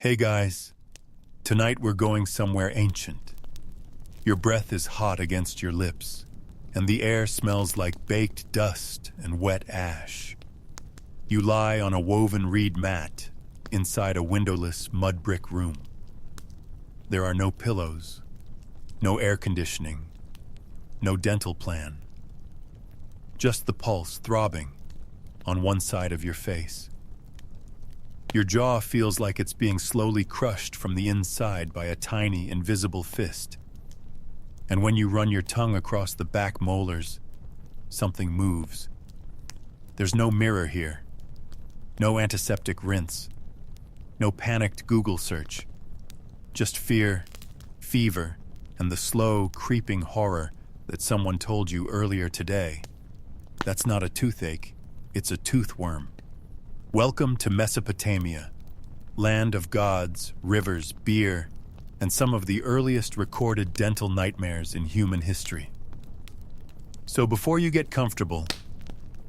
Hey guys, tonight we're going somewhere ancient. Your breath is hot against your lips, and the air smells like baked dust and wet ash. You lie on a woven reed mat inside a windowless mud brick room. There are no pillows, no air conditioning, no dental plan. Just the pulse throbbing on one side of your face. Your jaw feels like it's being slowly crushed from the inside by a tiny, invisible fist. And when you run your tongue across the back molars, something moves. There's no mirror here, no antiseptic rinse, no panicked Google search. Just fear, fever, and the slow, creeping horror that someone told you earlier today. That's not a toothache, it's a toothworm. Welcome to Mesopotamia, land of gods, rivers, beer, and some of the earliest recorded dental nightmares in human history. So before you get comfortable,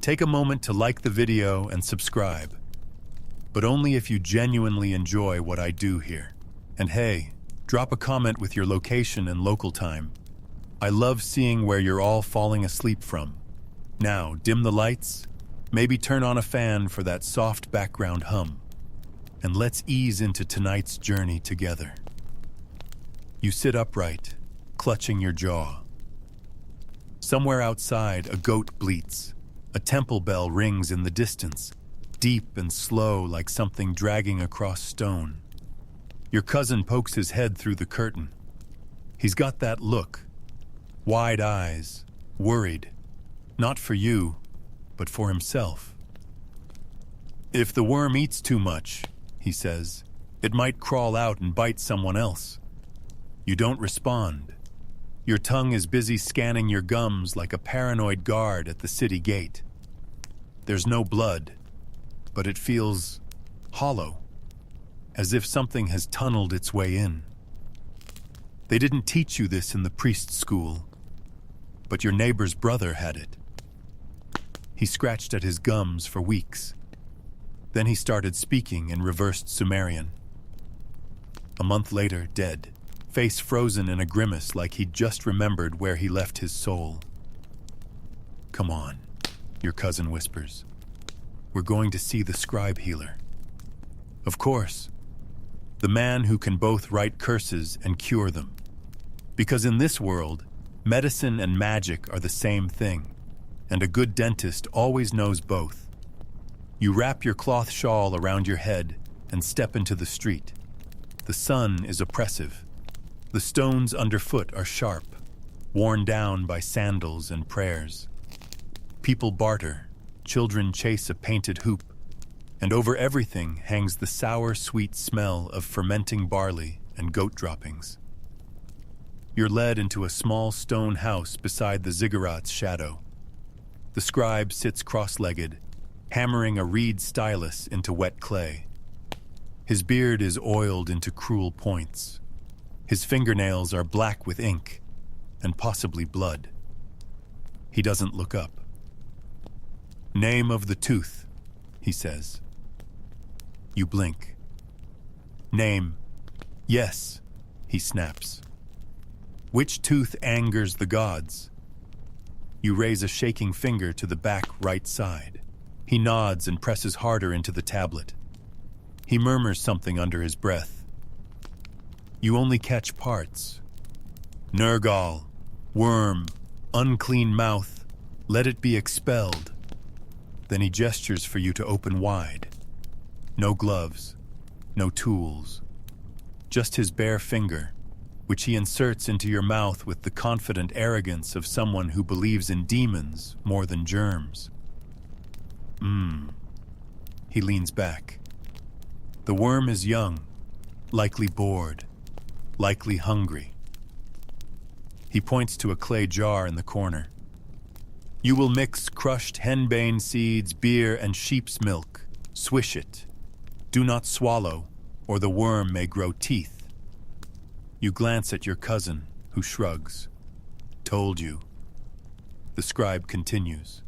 take a moment to like the video and subscribe, but only if you genuinely enjoy what I do here. And hey, drop a comment with your location and local time. I love seeing where you're all falling asleep from. Now, dim the lights, maybe turn on a fan for that soft background hum, and let's ease into tonight's journey together. You sit upright, clutching your jaw. Somewhere outside, a goat bleats. A temple bell rings in the distance, deep and slow like something dragging across stone. Your cousin pokes his head through the curtain. He's got that look, wide eyes, worried, not for you, but for himself. If the worm eats too much, he says, it might crawl out and bite someone else. You don't respond. Your tongue is busy scanning your gums like a paranoid guard at the city gate. There's no blood, but it feels hollow, as if something has tunneled its way in. They didn't teach you this in the priest school, but your neighbor's brother had it. He scratched at his gums for weeks. Then he started speaking in reversed Sumerian. A month later, dead, face frozen in a grimace like he'd just remembered where he left his soul. Come on, your cousin whispers. We're going to see the scribe healer. Of course, the man who can both write curses and cure them. Because in this world, medicine and magic are the same thing. And a good dentist always knows both. You wrap your cloth shawl around your head and step into the street. The sun is oppressive. The stones underfoot are sharp, worn down by sandals and prayers. People barter, children chase a painted hoop, and over everything hangs the sour, sweet smell of fermenting barley and goat droppings. You're led into a small stone house beside the ziggurat's shadow. The scribe sits cross-legged, hammering a reed stylus into wet clay. His beard is oiled into cruel points. His fingernails are black with ink, and possibly blood. He doesn't look up. Name of the tooth, he says. You blink. Name. Yes, he snaps. Which tooth angers the gods? You raise a shaking finger to the back right side. He nods and presses harder into the tablet. He murmurs something under his breath. You only catch parts. Nergal, worm, unclean mouth, let it be expelled. Then he gestures for you to open wide. No gloves, no tools, just his bare finger, which he inserts into your mouth with the confident arrogance of someone who believes in demons more than germs. He leans back. The worm is young, likely bored, likely hungry. He points to a clay jar in the corner. You will mix crushed henbane seeds, beer, and sheep's milk. Swish it. Do not swallow, or the worm may grow teeth. You glance at your cousin, who shrugs. Told you. The scribe continues.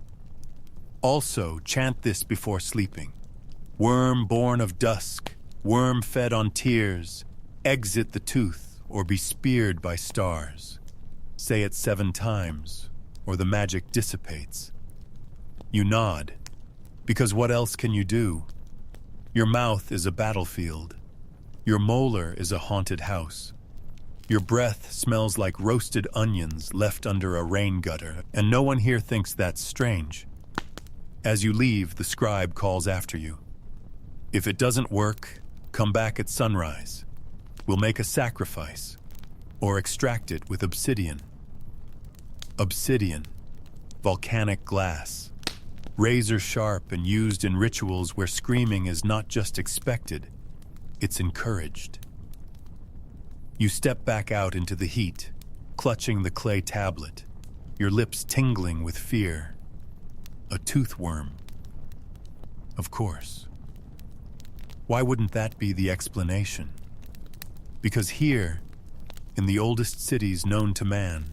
Also, chant this before sleeping. Worm born of dusk, worm fed on tears, exit the tooth or be speared by stars. Say it 7 times, or the magic dissipates. You nod, because what else can you do? Your mouth is a battlefield. Your molar is a haunted house. Your breath smells like roasted onions left under a rain gutter, and no one here thinks that's strange. As you leave, the scribe calls after you. If it doesn't work, come back at sunrise. We'll make a sacrifice, or extract it with obsidian. Obsidian, volcanic glass, razor sharp and used in rituals where screaming is not just expected, it's encouraged. You step back out into the heat, clutching the clay tablet, your lips tingling with fear. A tooth worm. Of course. Why wouldn't that be the explanation? Because here, in the oldest cities known to man,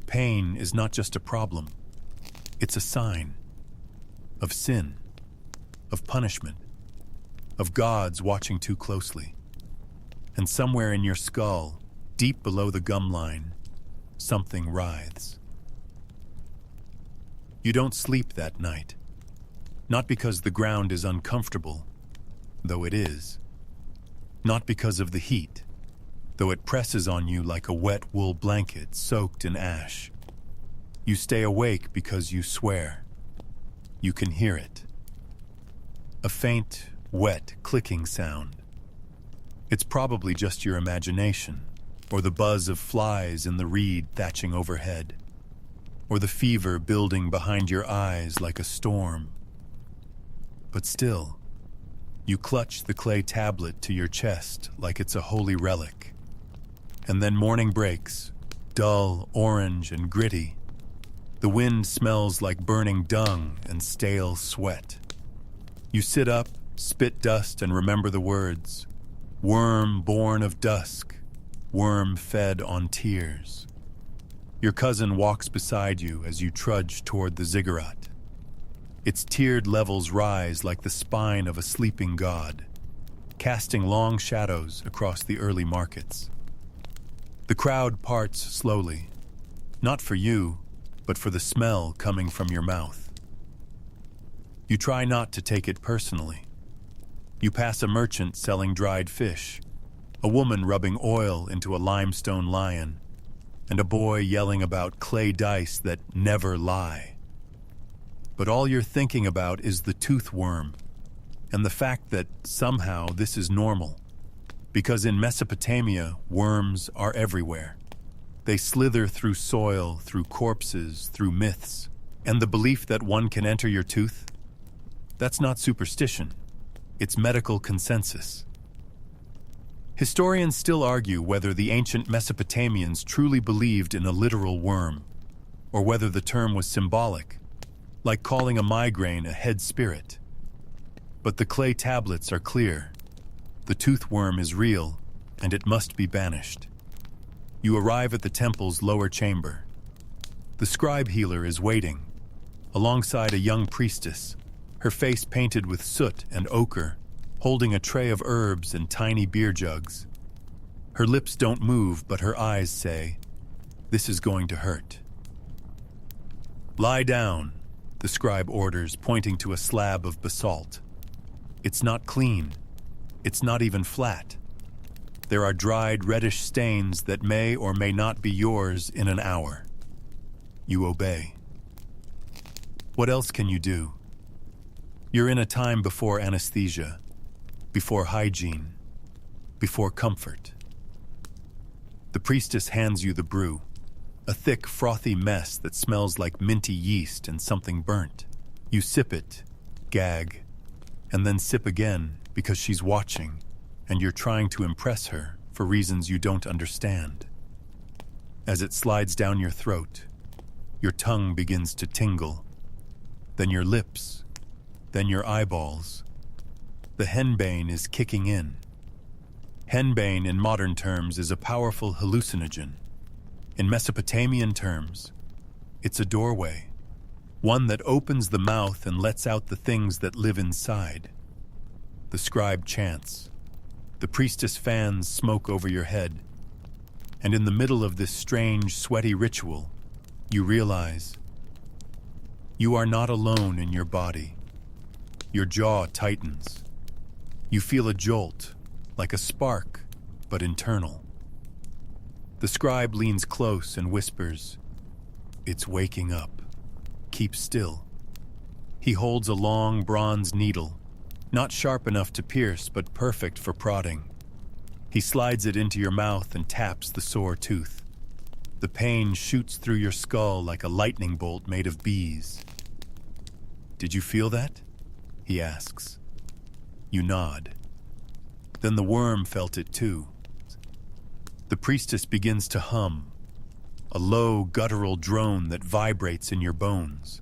pain is not just a problem. It's a sign of sin, of punishment, of gods watching too closely. And somewhere in your skull, deep below the gum line, something writhes. You don't sleep that night. Not because the ground is uncomfortable, though it is. Not because of the heat, though it presses on you like a wet wool blanket soaked in ash. You stay awake because you swear. You can hear it. A faint, wet, clicking sound. It's probably just your imagination, or the buzz of flies in the reed thatching overhead, or the fever building behind your eyes like a storm. But still, you clutch the clay tablet to your chest like it's a holy relic. And then morning breaks, dull, orange, and gritty. The wind smells like burning dung and stale sweat. You sit up, spit dust, and remember the words. Worm born of dusk, worm fed on tears. Your cousin walks beside you as you trudge toward the ziggurat. Its tiered levels rise like the spine of a sleeping god, casting long shadows across the early markets. The crowd parts slowly, not for you, but for the smell coming from your mouth. You try not to take it personally. You pass a merchant selling dried fish, a woman rubbing oil into a limestone lion, and a boy yelling about clay dice that never lie. But all you're thinking about is the tooth worm, and the fact that somehow this is normal. Because in Mesopotamia, worms are everywhere. They slither through soil, through corpses, through myths, and the belief that one can enter your tooth? That's not superstition. It's medical consensus. Historians still argue whether the ancient Mesopotamians truly believed in a literal worm, or whether the term was symbolic, like calling a migraine a head spirit. But the clay tablets are clear. The tooth worm is real, and it must be banished. You arrive at the temple's lower chamber. The scribe healer is waiting, alongside a young priestess, her face painted with soot and ochre, holding a tray of herbs and tiny beer jugs. Her lips don't move, but her eyes say, "This is going to hurt." "Lie down," the scribe orders, pointing to a slab of basalt. It's not clean. It's not even flat. There are dried reddish stains that may or may not be yours in an hour. You obey. What else can you do? You're in a time before anesthesia, before hygiene, before comfort. The priestess hands you the brew, a thick, frothy mess that smells like minty yeast and something burnt. You sip it, gag, and then sip again because she's watching, and you're trying to impress her for reasons you don't understand. As it slides down your throat, your tongue begins to tingle, then your lips, then your eyeballs. The henbane is kicking in. Henbane in modern terms is a powerful hallucinogen. In Mesopotamian terms, it's a doorway, one that opens the mouth and lets out the things that live inside. The scribe chants. The priestess fans smoke over your head. And in the middle of this strange, sweaty ritual, you realize you are not alone in your body. Your jaw tightens. You feel a jolt, like a spark, but internal. The scribe leans close and whispers, "It's waking up. Keep still." He holds a long bronze needle, not sharp enough to pierce, but perfect for prodding. He slides it into your mouth and taps the sore tooth. The pain shoots through your skull like a lightning bolt made of bees. "Did you feel that?" he asks. You nod. Then the worm felt it too. The priestess begins to hum, a low, guttural drone that vibrates in your bones.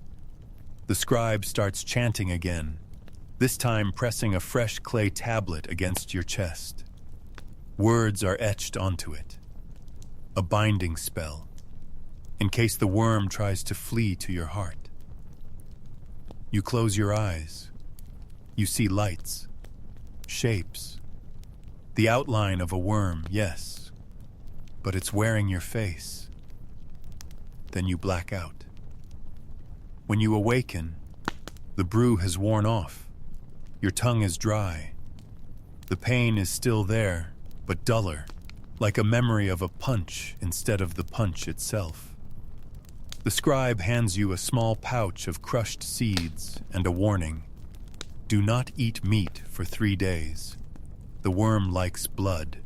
The scribe starts chanting again, this time pressing a fresh clay tablet against your chest. Words are etched onto it. A binding spell, in case the worm tries to flee to your heart. You close your eyes. You see lights, shapes. The outline of a worm, yes, but it's wearing your face. Then you black out. When you awaken, the brew has worn off. Your tongue is dry. The pain is still there, but duller, like a memory of a punch instead of the punch itself. The scribe hands you a small pouch of crushed seeds and a warning. Do not eat meat for 3 days. The worm likes blood.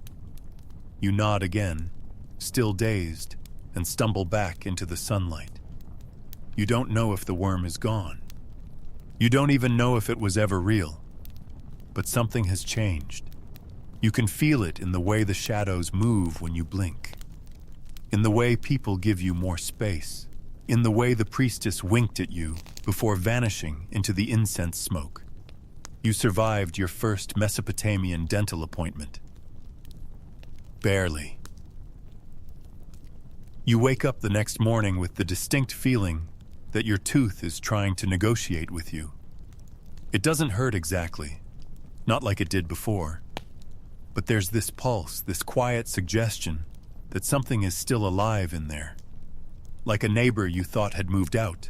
You nod again, still dazed, and stumble back into the sunlight. You don't know if the worm is gone. You don't even know if it was ever real. But something has changed. You can feel it in the way the shadows move when you blink. In the way people give you more space. In the way the priestess winked at you before vanishing into the incense smoke. You survived your first Mesopotamian dental appointment. Barely. You wake up the next morning with the distinct feeling that your tooth is trying to negotiate with you. It doesn't hurt exactly, not like it did before. But there's this pulse, this quiet suggestion that something is still alive in there. Like a neighbor you thought had moved out.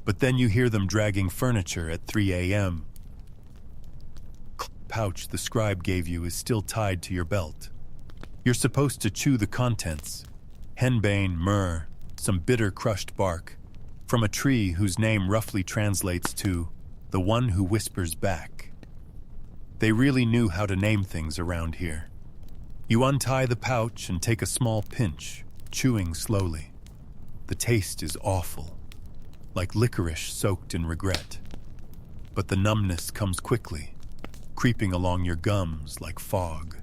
But then you hear them dragging furniture at 3 a.m. The pouch the scribe gave you is still tied to your belt. You're supposed to chew the contents. Henbane, myrrh, some bitter crushed bark, from a tree whose name roughly translates to the one who whispers back. They really knew how to name things around here. You untie the pouch and take a small pinch, chewing slowly. The taste is awful, like licorice soaked in regret. But the numbness comes quickly, creeping along your gums like fog.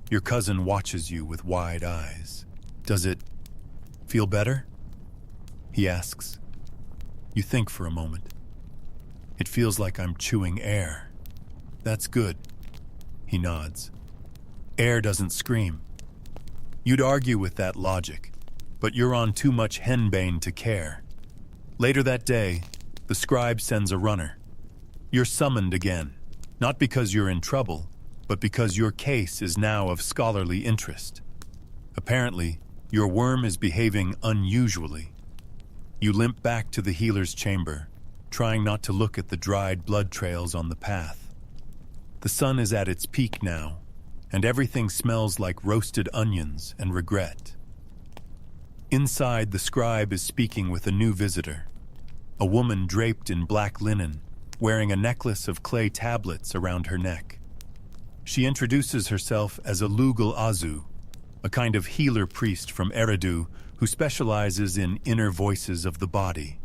Your cousin watches you with wide eyes. "Does it feel better?" he asks. You think for a moment. "It feels like I'm chewing air." "That's good." He nods. "Air doesn't scream." You'd argue with that logic, but you're on too much henbane to care. Later that day, the scribe sends a runner. You're summoned again, not because you're in trouble, but because your case is now of scholarly interest. Apparently, your worm is behaving unusually. You limp back to the healer's chamber, trying not to look at the dried blood trails on the path. The sun is at its peak now, and everything smells like roasted onions and regret. Inside, the scribe is speaking with a new visitor, a woman draped in black linen, wearing a necklace of clay tablets around her neck. She introduces herself as a Lugal Azu, a kind of healer priest from Eridu who specializes in inner voices of the body.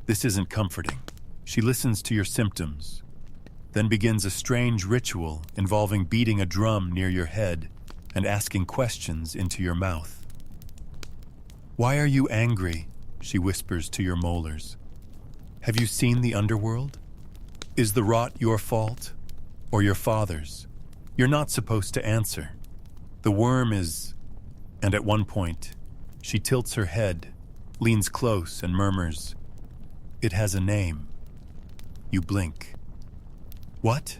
This isn't comforting. She listens to your symptoms, then begins a strange ritual involving beating a drum near your head and asking questions into your mouth. "Why are you angry?" she whispers to your molars. "Have you seen the underworld? Is the rot your fault or your father's?" You're not supposed to answer. The worm is... And at one point, she tilts her head, leans close and murmurs, "It has a name." You blink. "What?"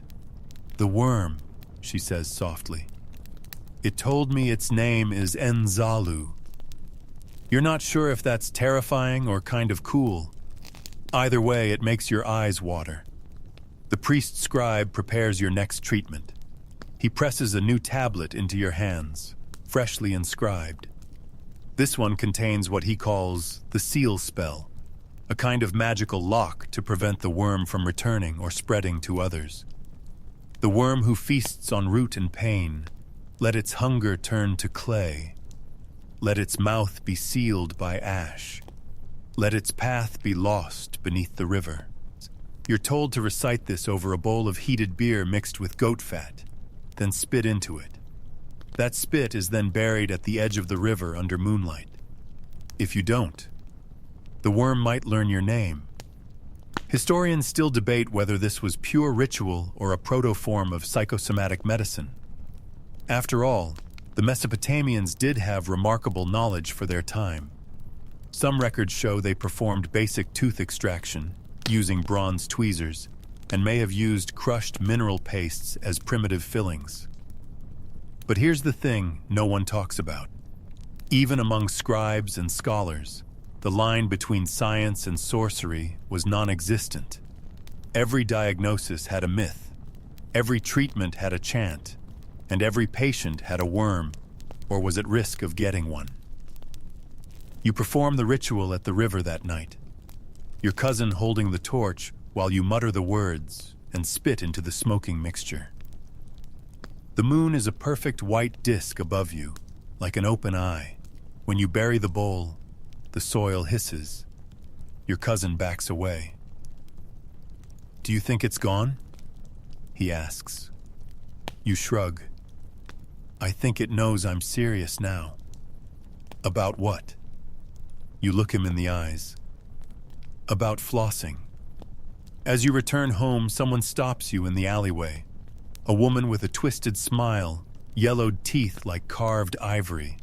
The worm, she says softly. It told me its name is Enzalu. You're not sure if that's terrifying or kind of cool. Either way, it makes your eyes water. The priest scribe prepares your next treatment. He presses a new tablet into your hands, freshly inscribed. This one contains what he calls the seal spell, a kind of magical lock to prevent the worm from returning or spreading to others. The worm who feasts on root and pain, let its hunger turn to clay. Let its mouth be sealed by ash. Let its path be lost beneath the river. You're told to recite this over a bowl of heated beer mixed with goat fat, then spit into it. That spit is then buried at the edge of the river under moonlight. If you don't, the worm might learn your name. Historians still debate whether this was pure ritual or a proto-form of psychosomatic medicine. After all, the Mesopotamians did have remarkable knowledge for their time. Some records show they performed basic tooth extraction using bronze tweezers and may have used crushed mineral pastes as primitive fillings. But here's the thing no one talks about. Even among scribes and scholars, the line between science and sorcery was non-existent. Every diagnosis had a myth, every treatment had a chant, and every patient had a worm or was at risk of getting one. You perform the ritual at the river that night, your cousin holding the torch while you mutter the words and spit into the smoking mixture. The moon is a perfect white disk above you, like an open eye. When you bury the bowl, the soil hisses. Your cousin backs away. "Do you think it's gone?" he asks. You shrug. "I think it knows I'm serious now." "About what?" You look him in the eyes. "About flossing." As you return home, someone stops you in the alleyway. A woman with a twisted smile, yellowed teeth like carved ivory.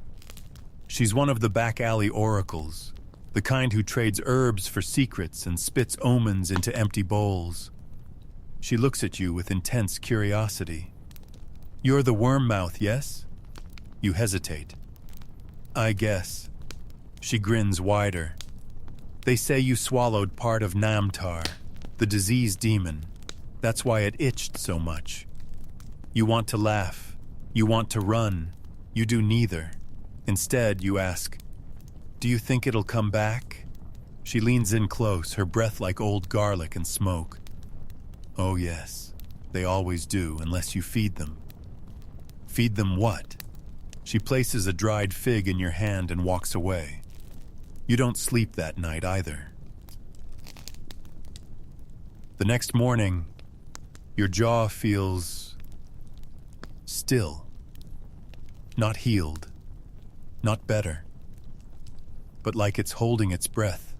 She's one of the back alley oracles, the kind who trades herbs for secrets and spits omens into empty bowls. She looks at you with intense curiosity. "You're the worm mouth, yes?" You hesitate. "I guess." She grins wider. "They say you swallowed part of Namtar, the disease demon. That's why it itched so much. You want to laugh. You want to run. You do neither. Instead, you ask, 'Do you think it'll come back?' She leans in close, her breath like old garlic and smoke. "Oh yes, they always do, unless you feed them." "Feed them what?" She places a dried fig in your hand and walks away. You don't sleep that night either. The next morning, your jaw feels still. Not healed. Not better. But like it's holding its breath.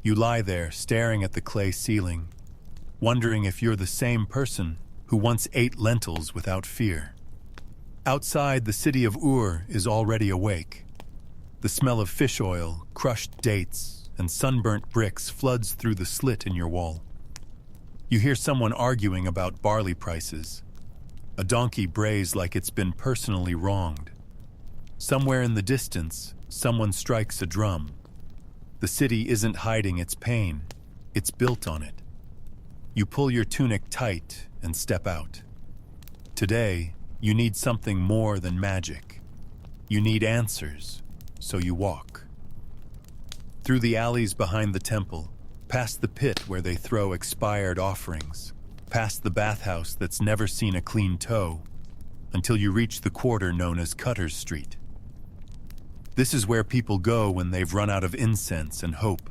You lie there, staring at the clay ceiling, wondering if you're the same person who once ate lentils without fear. Outside, the city of Ur is already awake. The smell of fish oil, crushed dates, and sunburnt bricks floods through the slit in your wall. You hear someone arguing about barley prices. A donkey brays like it's been personally wronged. Somewhere in the distance, someone strikes a drum. The city isn't hiding its pain, it's built on it. You pull your tunic tight and step out. Today, you need something more than magic. You need answers, so you walk. Through the alleys behind the temple, past the pit where they throw expired offerings, past the bathhouse that's never seen a clean toe, until you reach the quarter known as Cutter's Street. This is where people go when they've run out of incense and hope,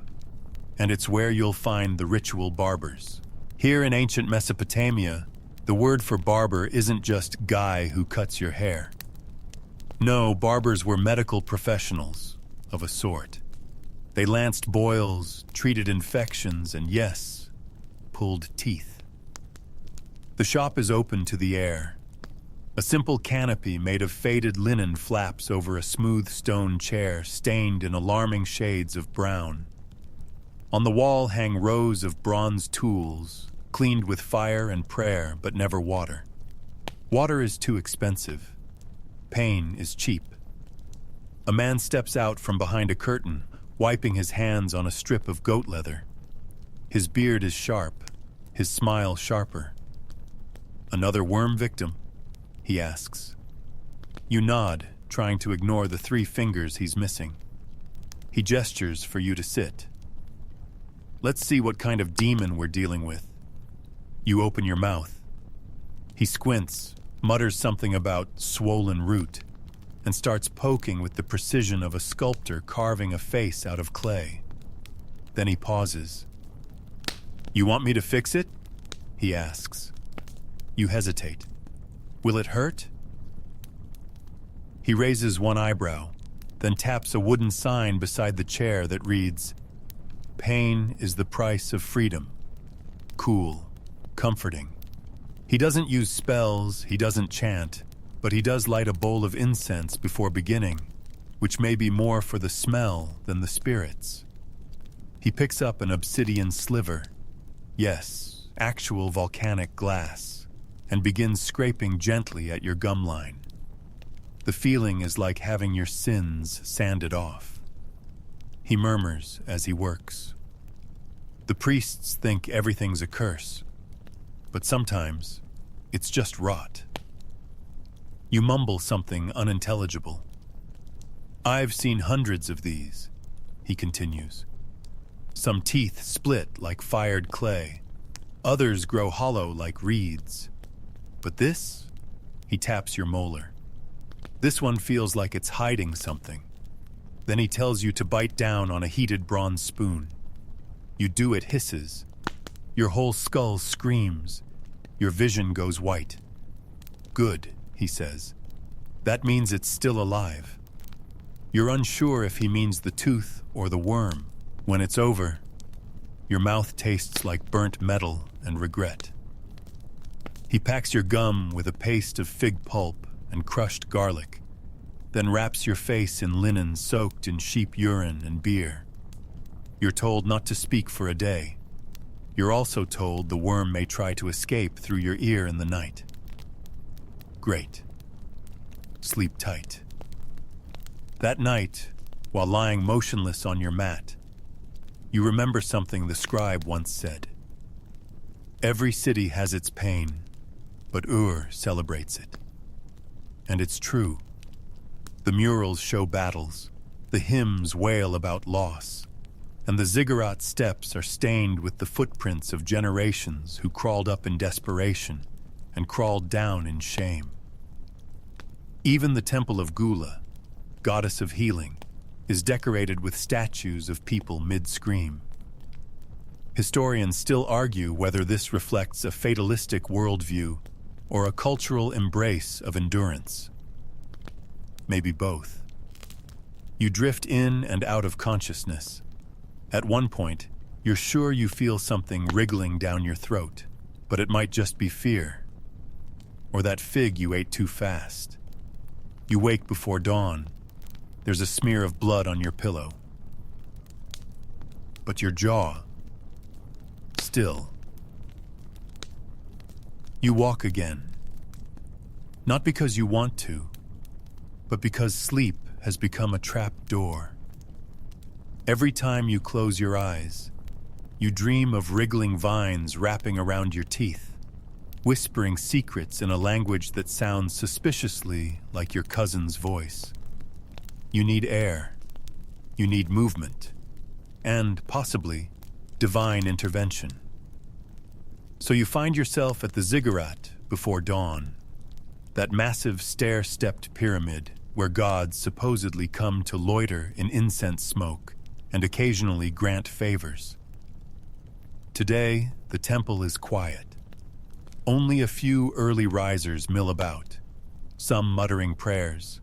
and it's where you'll find the ritual barbers. Here in ancient Mesopotamia, the word for barber isn't just guy who cuts your hair. No, barbers were medical professionals of a sort. They lanced boils, treated infections, and yes, pulled teeth. The shop is open to the air. A simple canopy made of faded linen flaps over a smooth stone chair stained in alarming shades of brown. On the wall hang rows of bronze tools, cleaned with fire and prayer, but never water. Water is too expensive. Pain is cheap. A man steps out from behind a curtain, wiping his hands on a strip of goat leather. His beard is sharp, his smile sharper. "Another worm victim?" he asks. You nod, trying to ignore the 3 fingers he's missing. He gestures for you to sit. "Let's see what kind of demon we're dealing with." You open your mouth. He squints, mutters something about swollen root, and starts poking with the precision of a sculptor carving a face out of clay. Then he pauses. "You want me to fix it?" he asks. You hesitate. "Will it hurt?" He raises one eyebrow, then taps a wooden sign beside the chair that reads, "Pain is the price of freedom." Cool, comforting. He doesn't use spells, he doesn't chant, but he does light a bowl of incense before beginning, which may be more for the smell than the spirits. He picks up an obsidian sliver, yes, actual volcanic glass, and begins scraping gently at your gum line. The feeling is like having your sins sanded off. He murmurs as he works. The priests think everything's a curse, but sometimes it's just rot. You mumble something unintelligible. "I've seen hundreds of these," he continues. "Some teeth split like fired clay. Others grow hollow like reeds. But this," he taps your molar. "This one feels like it's hiding something." Then he tells you to bite down on a heated bronze spoon. You do, it hisses. Your whole skull screams. Your vision goes white. "Good," he says. "That means it's still alive." You're unsure if he means the tooth or the worm. When it's over, your mouth tastes like burnt metal and regret. He packs your gum with a paste of fig pulp and crushed garlic, then wraps your face in linen soaked in sheep urine and beer. You're told not to speak for a day. You're also told the worm may try to escape through your ear in the night. Great. Sleep tight. That night, while lying motionless on your mat, you remember something the scribe once said. Every city has its pain, but Ur celebrates it. And it's true. The murals show battles, the hymns wail about loss, and the ziggurat steps are stained with the footprints of generations who crawled up in desperation and crawled down in shame. Even the temple of Gula, goddess of healing, is decorated with statues of people mid-scream. Historians still argue whether this reflects a fatalistic worldview or a cultural embrace of endurance. Maybe both. You drift in and out of consciousness. At one point, you're sure you feel something wriggling down your throat, but it might just be fear. Or that fig you ate too fast. You wake before dawn. There's a smear of blood on your pillow. But your jaw, still. You walk again. Not because you want to, but because sleep has become a trap door. Every time you close your eyes, you dream of wriggling vines wrapping around your teeth, whispering secrets in a language that sounds suspiciously like your cousin's voice. You need air, you need movement, and, possibly, divine intervention. So you find yourself at the ziggurat before dawn, that massive stair-stepped pyramid where gods supposedly come to loiter in incense smoke and occasionally grant favors. Today, the temple is quiet. Only a few early risers mill about, some muttering prayers,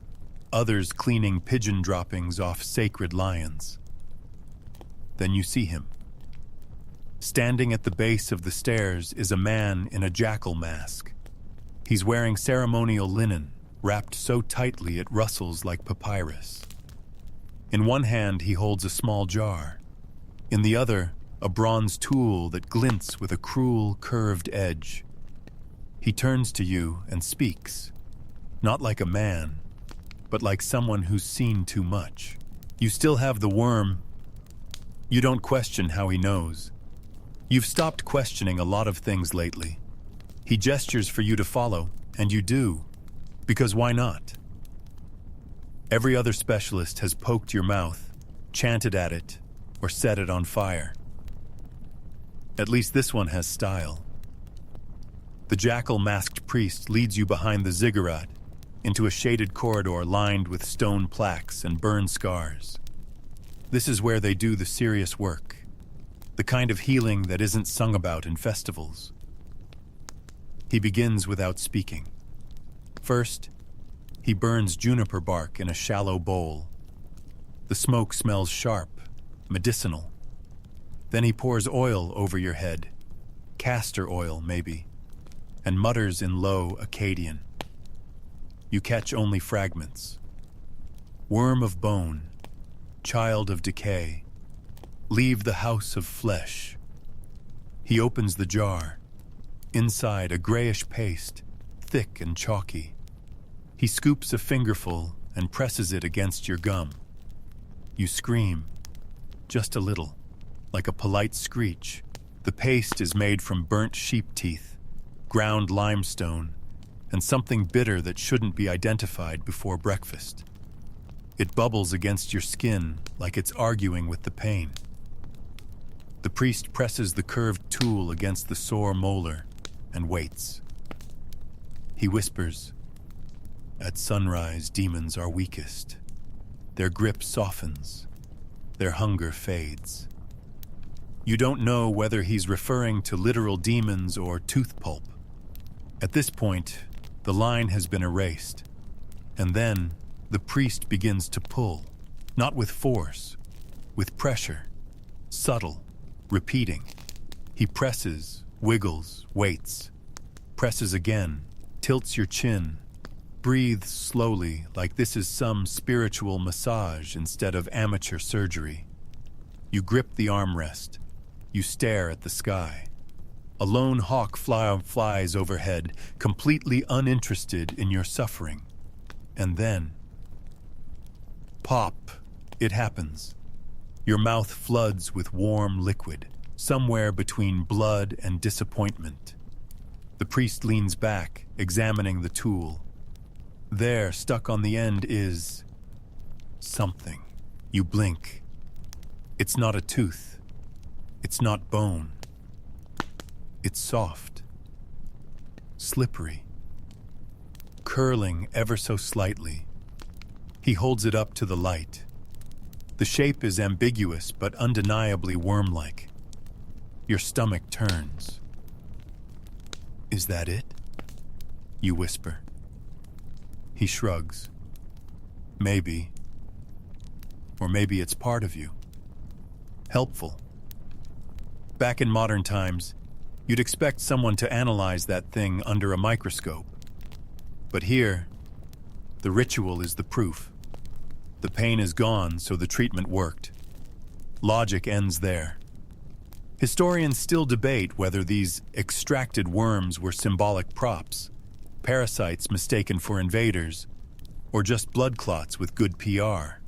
others cleaning pigeon droppings off sacred lions. Then you see him. Standing at the base of the stairs is a man in a jackal mask. He's wearing ceremonial linen, wrapped so tightly it rustles like papyrus. In one hand he holds a small jar. In the other, a bronze tool that glints with a cruel, curved edge. He turns to you and speaks, not like a man, but like someone who's seen too much. You still have the worm. You don't question how he knows. You've stopped questioning a lot of things lately. He gestures for you to follow, and you do, because why not? Every other specialist has poked your mouth, chanted at it, or set it on fire. At least this one has style. The jackal-masked priest leads you behind the ziggurat into a shaded corridor lined with stone plaques and burn scars. This is where they do the serious work, the kind of healing that isn't sung about in festivals. He begins without speaking. First, he burns juniper bark in a shallow bowl. The smoke smells sharp, medicinal. Then he pours oil over your head, castor oil maybe, and mutters in low Akkadian. You catch only fragments. Worm of bone, child of decay, leave the house of flesh. He opens the jar. Inside, a grayish paste, thick and chalky. He scoops a fingerful and presses it against your gum. You scream, just a little, like a polite screech. The paste is made from burnt sheep teeth, ground limestone, and something bitter that shouldn't be identified before breakfast. It bubbles against your skin like it's arguing with the pain. The priest presses the curved tool against the sore molar and waits. He whispers, "At sunrise, demons are weakest. Their grip softens. Their hunger fades." You don't know whether he's referring to literal demons or tooth pulp. At this point, the line has been erased, and then the priest begins to pull, not with force, with pressure, subtle, repeating. He presses, wiggles, waits, presses again, tilts your chin, breathes slowly like this is some spiritual massage instead of amateur surgery. You grip the armrest. You stare at the sky. A lone hawk flies overhead, completely uninterested in your suffering. And then, pop, it happens. Your mouth floods with warm liquid, somewhere between blood and disappointment. The priest leans back, examining the tool. There, stuck on the end, is something. You blink. It's not a tooth. It's not bone. It's soft, slippery, curling ever so slightly. He holds it up to the light. The shape is ambiguous but undeniably worm-like. Your stomach turns. "Is that it?" you whisper. He shrugs. "Maybe. Or maybe it's part of you. Helpful." Back in modern times, you'd expect someone to analyze that thing under a microscope. But here, the ritual is the proof. The pain is gone, so the treatment worked. Logic ends there. Historians still debate whether these extracted worms were symbolic props, parasites mistaken for invaders, or just blood clots with good PR.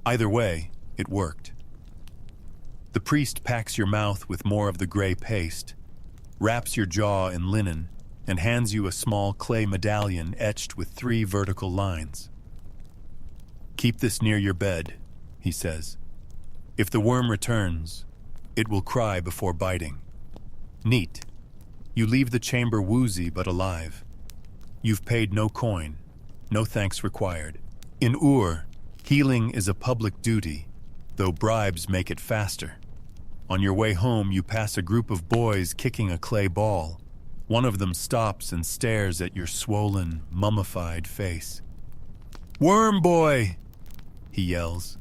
Either way, it worked. The priest packs your mouth with more of the gray paste, wraps your jaw in linen, and hands you a small clay medallion etched with 3 vertical lines. "Keep this near your bed," he says. "If the worm returns, it will cry before biting." Neat. You leave the chamber woozy but alive. You've paid no coin, no thanks required. In Ur, healing is a public duty, though bribes make it faster. On your way home, you pass a group of boys kicking a clay ball. One of them stops and stares at your swollen, mummified face. "Worm boy!" he yells.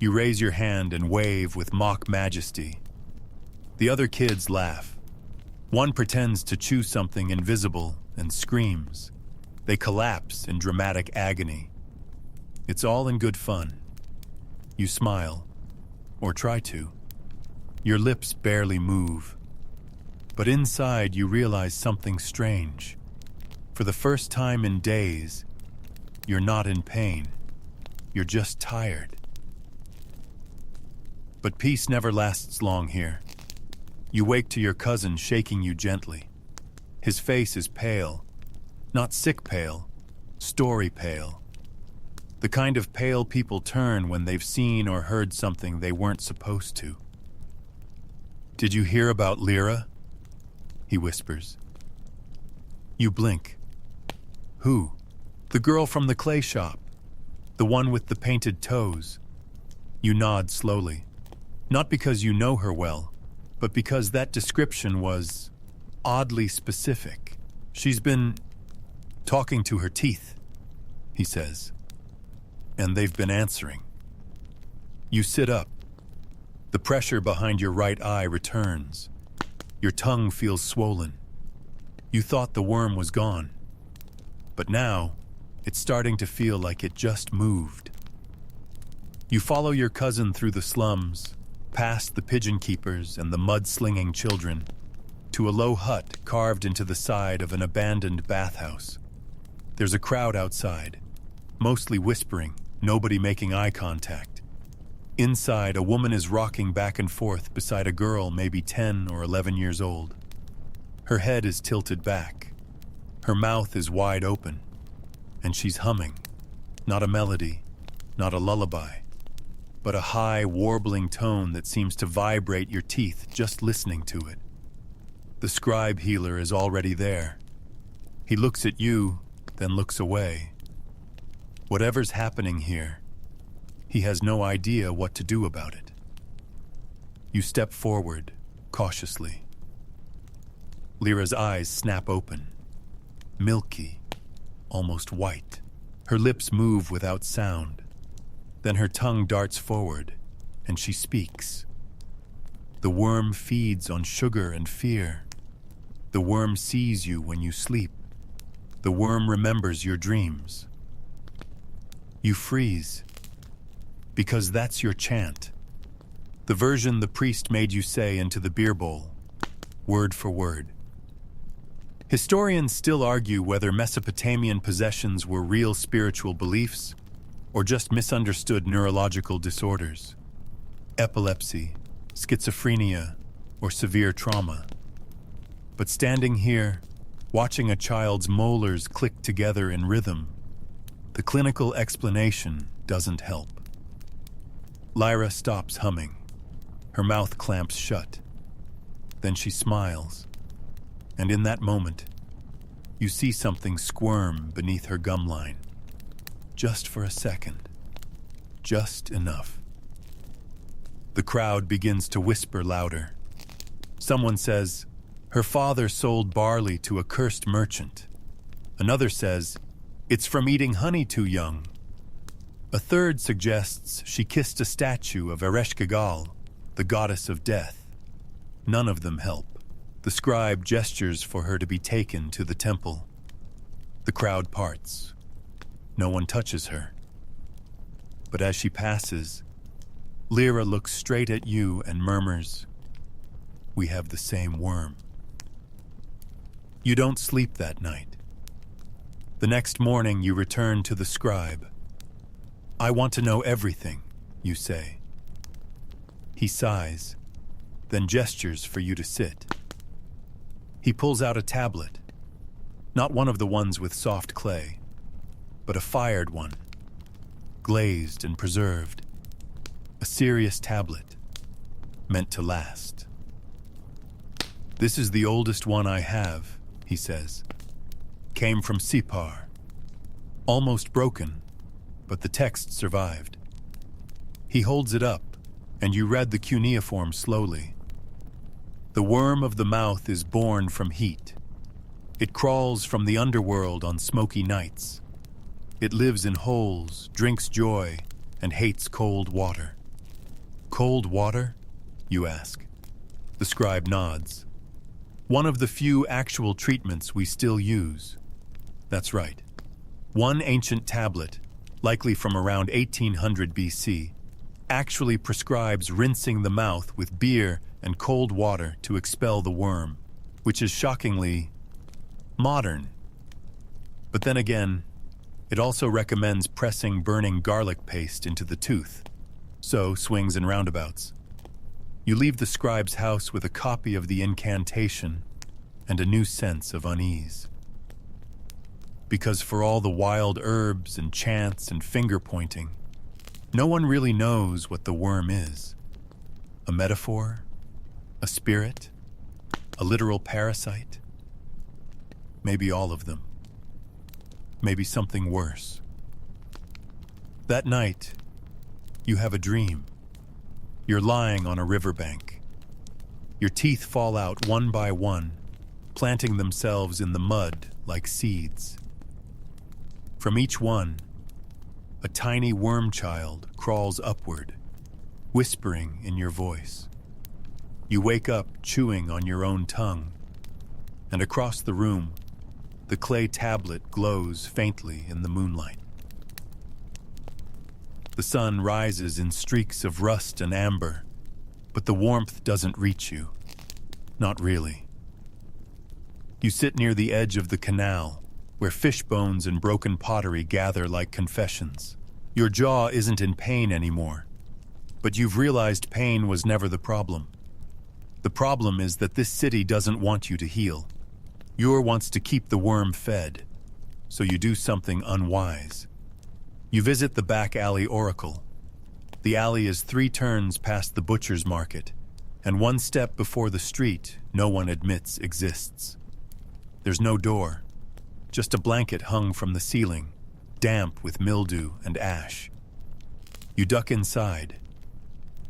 You raise your hand and wave with mock majesty. The other kids laugh. One pretends to chew something invisible and screams. They collapse in dramatic agony. It's all in good fun. You smile, or try to. Your lips barely move. But inside you realize something strange. For the first time in days, you're not in pain. You're just tired. But peace never lasts long here. You wake to your cousin shaking you gently. His face is pale. Not sick pale, story pale. The kind of pale people turn when they've seen or heard something they weren't supposed to. "Did you hear about Lyra?" he whispers. You blink. "Who?" "The girl from the clay shop. The one with the painted toes." You nod slowly. Not because you know her well, but because that description was oddly specific. "She's been talking to her teeth," he says. "And they've been answering." You sit up. The pressure behind your right eye returns. Your tongue feels swollen. You thought the worm was gone. But now, it's starting to feel like it just moved. You follow your cousin through the slums, past the pigeon keepers and the mud-slinging children, to a low hut carved into the side of an abandoned bathhouse. There's a crowd outside, mostly whispering, nobody making eye contact. Inside, a woman is rocking back and forth beside a girl maybe 10 or 11 years old. Her head is tilted back. Her mouth is wide open, and she's humming. Not a melody, not a lullaby, but a high, warbling tone that seems to vibrate your teeth just listening to it. The scribe healer is already there. He looks at you, then looks away. Whatever's happening here, he has no idea what to do about it. You step forward, cautiously. Lyra's eyes snap open. Milky, almost white. Her lips move without sound. Then her tongue darts forward, and she speaks. The worm feeds on sugar and fear. The worm sees you when you sleep. The worm remembers your dreams. You freeze, because that's your chant. The version the priest made you say into the beer bowl, word for word. Historians still argue whether Mesopotamian possessions were real spiritual beliefs or just misunderstood neurological disorders. Epilepsy, schizophrenia, or severe trauma. But standing here, watching a child's molars click together in rhythm, the clinical explanation doesn't help. Lyra stops humming. Her mouth clamps shut. Then she smiles. And in that moment, you see something squirm beneath her gum line. Just for a second. Just enough. The crowd begins to whisper louder. Someone says, "Her father sold barley to a cursed merchant." Another says, "It's from eating honey too young." A third suggests she kissed a statue of Ereshkigal, the goddess of death. None of them help. The scribe gestures for her to be taken to the temple. The crowd parts. No one touches her. But as she passes, Lyra looks straight at you and murmurs, "We have the same worm." You don't sleep that night. The next morning you return to the scribe. "I want to know everything," you say. He sighs, then gestures for you to sit. He pulls out a tablet, not one of the ones with soft clay, but a fired one, glazed and preserved. A serious tablet, meant to last. "This is the oldest one I have," he says. "Came from Sipar. Almost broken, but the text survived." He holds it up, and you read the cuneiform slowly. "The worm of the mouth is born from heat. It crawls from the underworld on smoky nights. It lives in holes, drinks joy, and hates cold water." "Cold water?" you ask. The scribe nods. "One of the few actual treatments we still use." That's right. One ancient tablet, likely from around 1800 BC, actually prescribes rinsing the mouth with beer and cold water to expel the worm, which is shockingly modern. But then again, it also recommends pressing burning garlic paste into the tooth. So, swings and roundabouts. You leave the scribe's house with a copy of the incantation and a new sense of unease. Because for all the wild herbs and chants and finger-pointing, no one really knows what the worm is. A metaphor? A spirit? A literal parasite? Maybe all of them. Maybe something worse. That night, you have a dream. You're lying on a riverbank. Your teeth fall out one by one, planting themselves in the mud like seeds. From each one, a tiny worm child crawls upward, whispering in your voice. You wake up chewing on your own tongue, and across the room, the clay tablet glows faintly in the moonlight. The sun rises in streaks of rust and amber, but the warmth doesn't reach you. Not really. You sit near the edge of the canal, where fish bones and broken pottery gather like confessions. Your jaw isn't in pain anymore, but you've realized pain was never the problem. The problem is that this city doesn't want you to heal. Ur wants to keep the worm fed, so you do something unwise. You visit the back alley oracle. The alley is 3 turns past the butcher's market, and 1 step before the street no one admits exists. There's no door, just a blanket hung from the ceiling, damp with mildew and ash. You duck inside.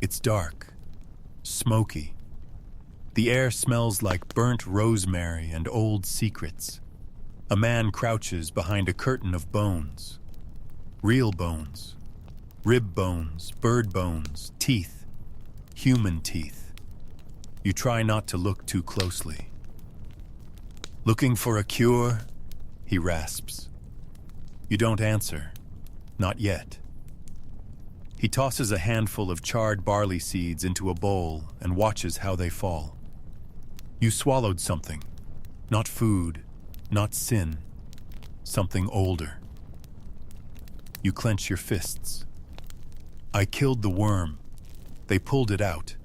It's dark, smoky. The air smells like burnt rosemary and old secrets. A man crouches behind a curtain of bones. Real bones. Rib bones, bird bones, teeth. Human teeth. You try not to look too closely. "Looking for a cure?" he rasps. You don't answer. Not yet. He tosses a handful of charred barley seeds into a bowl and watches how they fall. You swallowed something. Not food, not sin. Something older. You clench your fists. "I killed the worm. They pulled it out."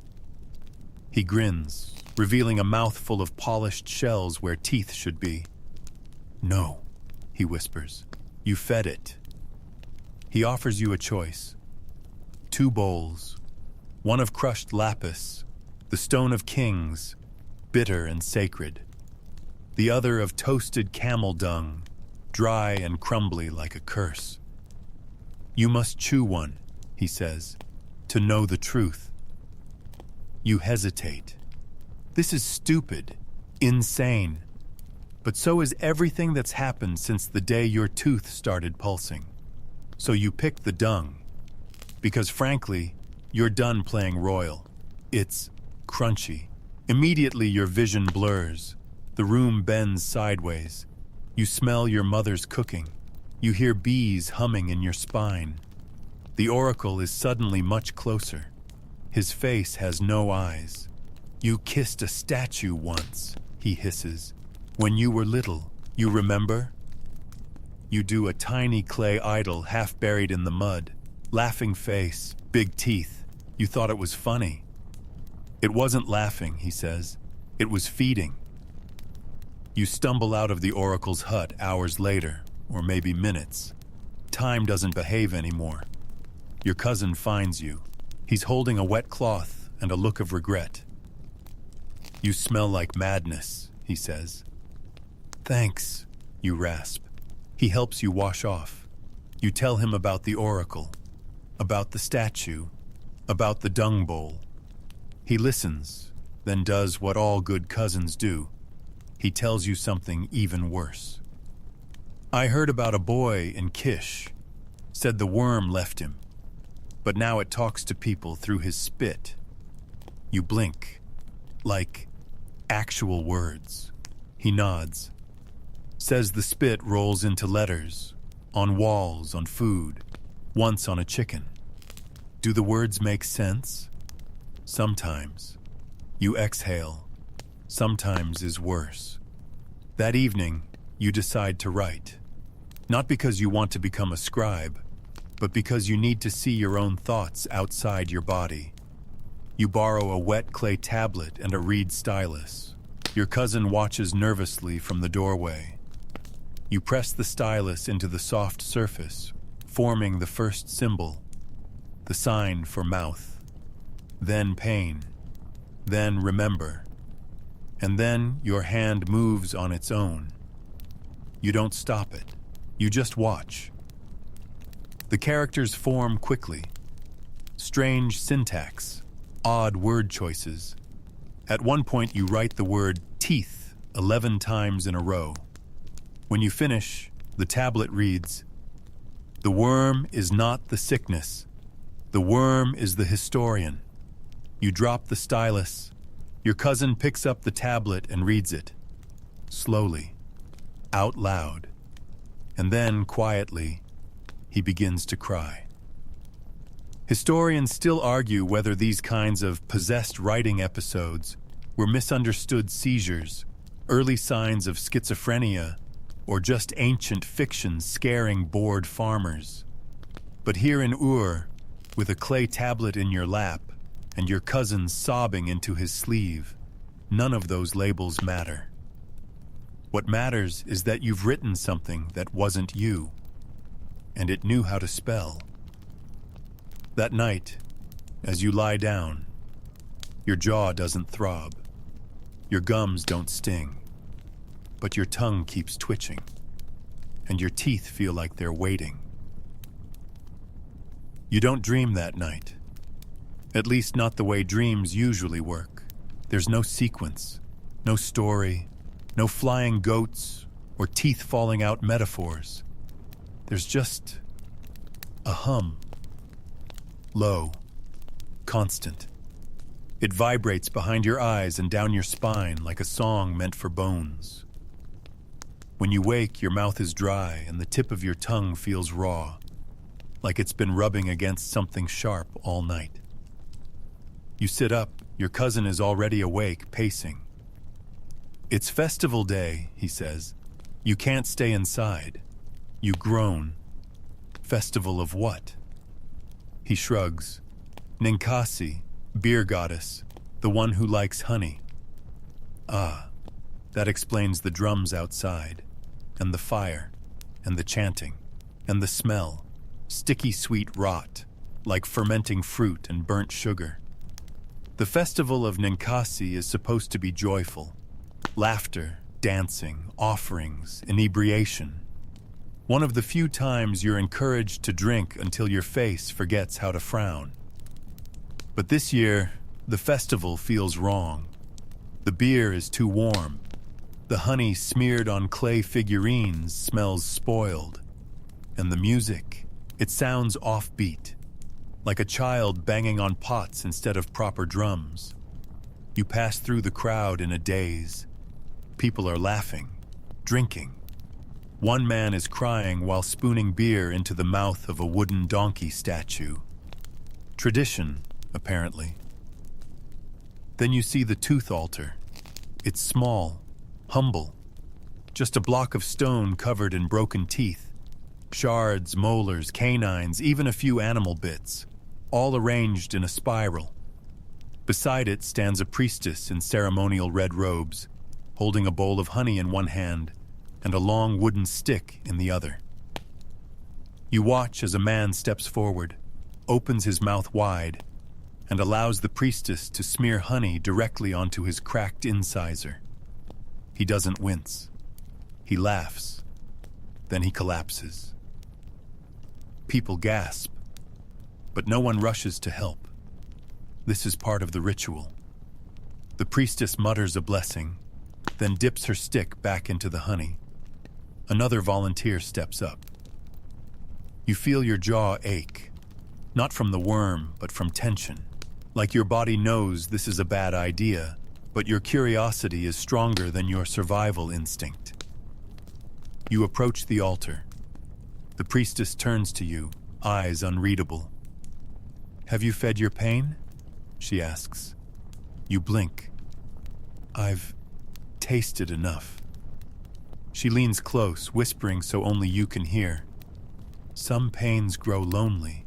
He grins, revealing a mouthful of polished shells where teeth should be. "No," he whispers. "You fed it." He offers you a choice. 2 bowls. One of crushed lapis, the stone of kings, bitter and sacred. The other of toasted camel dung, dry and crumbly like a curse. "You must chew one," he says, "to know the truth." You hesitate. This is stupid, insane. But so is everything that's happened since the day your tooth started pulsing. So you pick the dung. Because frankly, you're done playing royal. It's crunchy. Immediately your vision blurs. The room bends sideways. You smell your mother's cooking. You hear bees humming in your spine. The oracle is suddenly much closer. His face has no eyes. "You kissed a statue once," he hisses. "When you were little, you remember?" You do a tiny clay idol half buried in the mud. Laughing face, big teeth. You thought it was funny. "It wasn't laughing," he says. "It was feeding." You stumble out of the oracle's hut hours later, or maybe minutes. Time doesn't behave anymore. Your cousin finds you. He's holding a wet cloth and a look of regret. "You smell like madness," he says. "Thanks," you rasp. He helps you wash off. You tell him about the oracle, about the statue, about the dung bowl. He listens, then does what all good cousins do. He tells you something even worse. "I heard about a boy in Kish. Said the worm left him. But now it talks to people through his spit." You blink. Like actual words. He nods. Says the spit rolls into letters. On walls, on food. Once on a chicken. Do the words make sense? Sometimes. You exhale. Sometimes is worse. That evening, you decide to write. Not because you want to become a scribe, but because you need to see your own thoughts outside your body. You borrow a wet clay tablet and a reed stylus. Your cousin watches nervously from the doorway. You press the stylus into the soft surface, forming the first symbol, the sign for mouth. Then pain. Then remember. And then your hand moves on its own. You don't stop it. You just watch. The characters form quickly. Strange syntax, odd word choices. At one point you write the word teeth 11 times in a row. When you finish, the tablet reads, "The worm is not the sickness. The worm is the historian." You drop the stylus. Your cousin picks up the tablet and reads it. Slowly, out loud. And then, quietly, he begins to cry. Historians still argue whether these kinds of possessed writing episodes were misunderstood seizures, early signs of schizophrenia, or just ancient fiction scaring bored farmers. But here in Ur, with a clay tablet in your lap and your cousin sobbing into his sleeve, none of those labels matter. What matters is that you've written something that wasn't you, and it knew how to spell. That night, as you lie down, your jaw doesn't throb, your gums don't sting, but your tongue keeps twitching, and your teeth feel like they're waiting. You don't dream that night, at least not the way dreams usually work. There's no sequence, no story, no flying goats or teeth falling out metaphors. There's just a hum. Low, constant. It vibrates behind your eyes and down your spine like a song meant for bones. When you wake, your mouth is dry and the tip of your tongue feels raw, like it's been rubbing against something sharp all night. You sit up, your cousin is already awake, pacing. "It's festival day," he says. "You can't stay inside." You groan. "Festival of what?" He shrugs. "Ninkasi, beer goddess, the one who likes honey." Ah, that explains the drums outside, and the fire, and the chanting, and the smell, sticky sweet rot, like fermenting fruit and burnt sugar. The festival of Ninkasi is supposed to be joyful. Laughter, dancing, offerings, inebriation. One of the few times you're encouraged to drink until your face forgets how to frown. But this year, the festival feels wrong. The beer is too warm. The honey smeared on clay figurines smells spoiled. And the music, it sounds offbeat, like a child banging on pots instead of proper drums. You pass through the crowd in a daze. People are laughing, drinking. One man is crying while spooning beer into the mouth of a wooden donkey statue. Tradition, apparently. Then you see the tooth altar. It's small, humble. Just a block of stone covered in broken teeth. Shards, molars, canines, even a few animal bits, all arranged in a spiral. Beside it stands a priestess in ceremonial red robes, holding a bowl of honey in one hand and a long wooden stick in the other. You watch as a man steps forward, opens his mouth wide, and allows the priestess to smear honey directly onto his cracked incisor. He doesn't wince. He laughs. Then he collapses. People gasp, but no one rushes to help. This is part of the ritual. The priestess mutters a blessing, then dips her stick back into the honey. Another volunteer steps up. You feel your jaw ache, not from the worm, but from tension. Like your body knows this is a bad idea, but your curiosity is stronger than your survival instinct. You approach the altar. The priestess turns to you, eyes unreadable. Have you fed your pain? She asks. You blink. I've tasted enough. She leans close, whispering so only you can hear. Some pains grow lonely.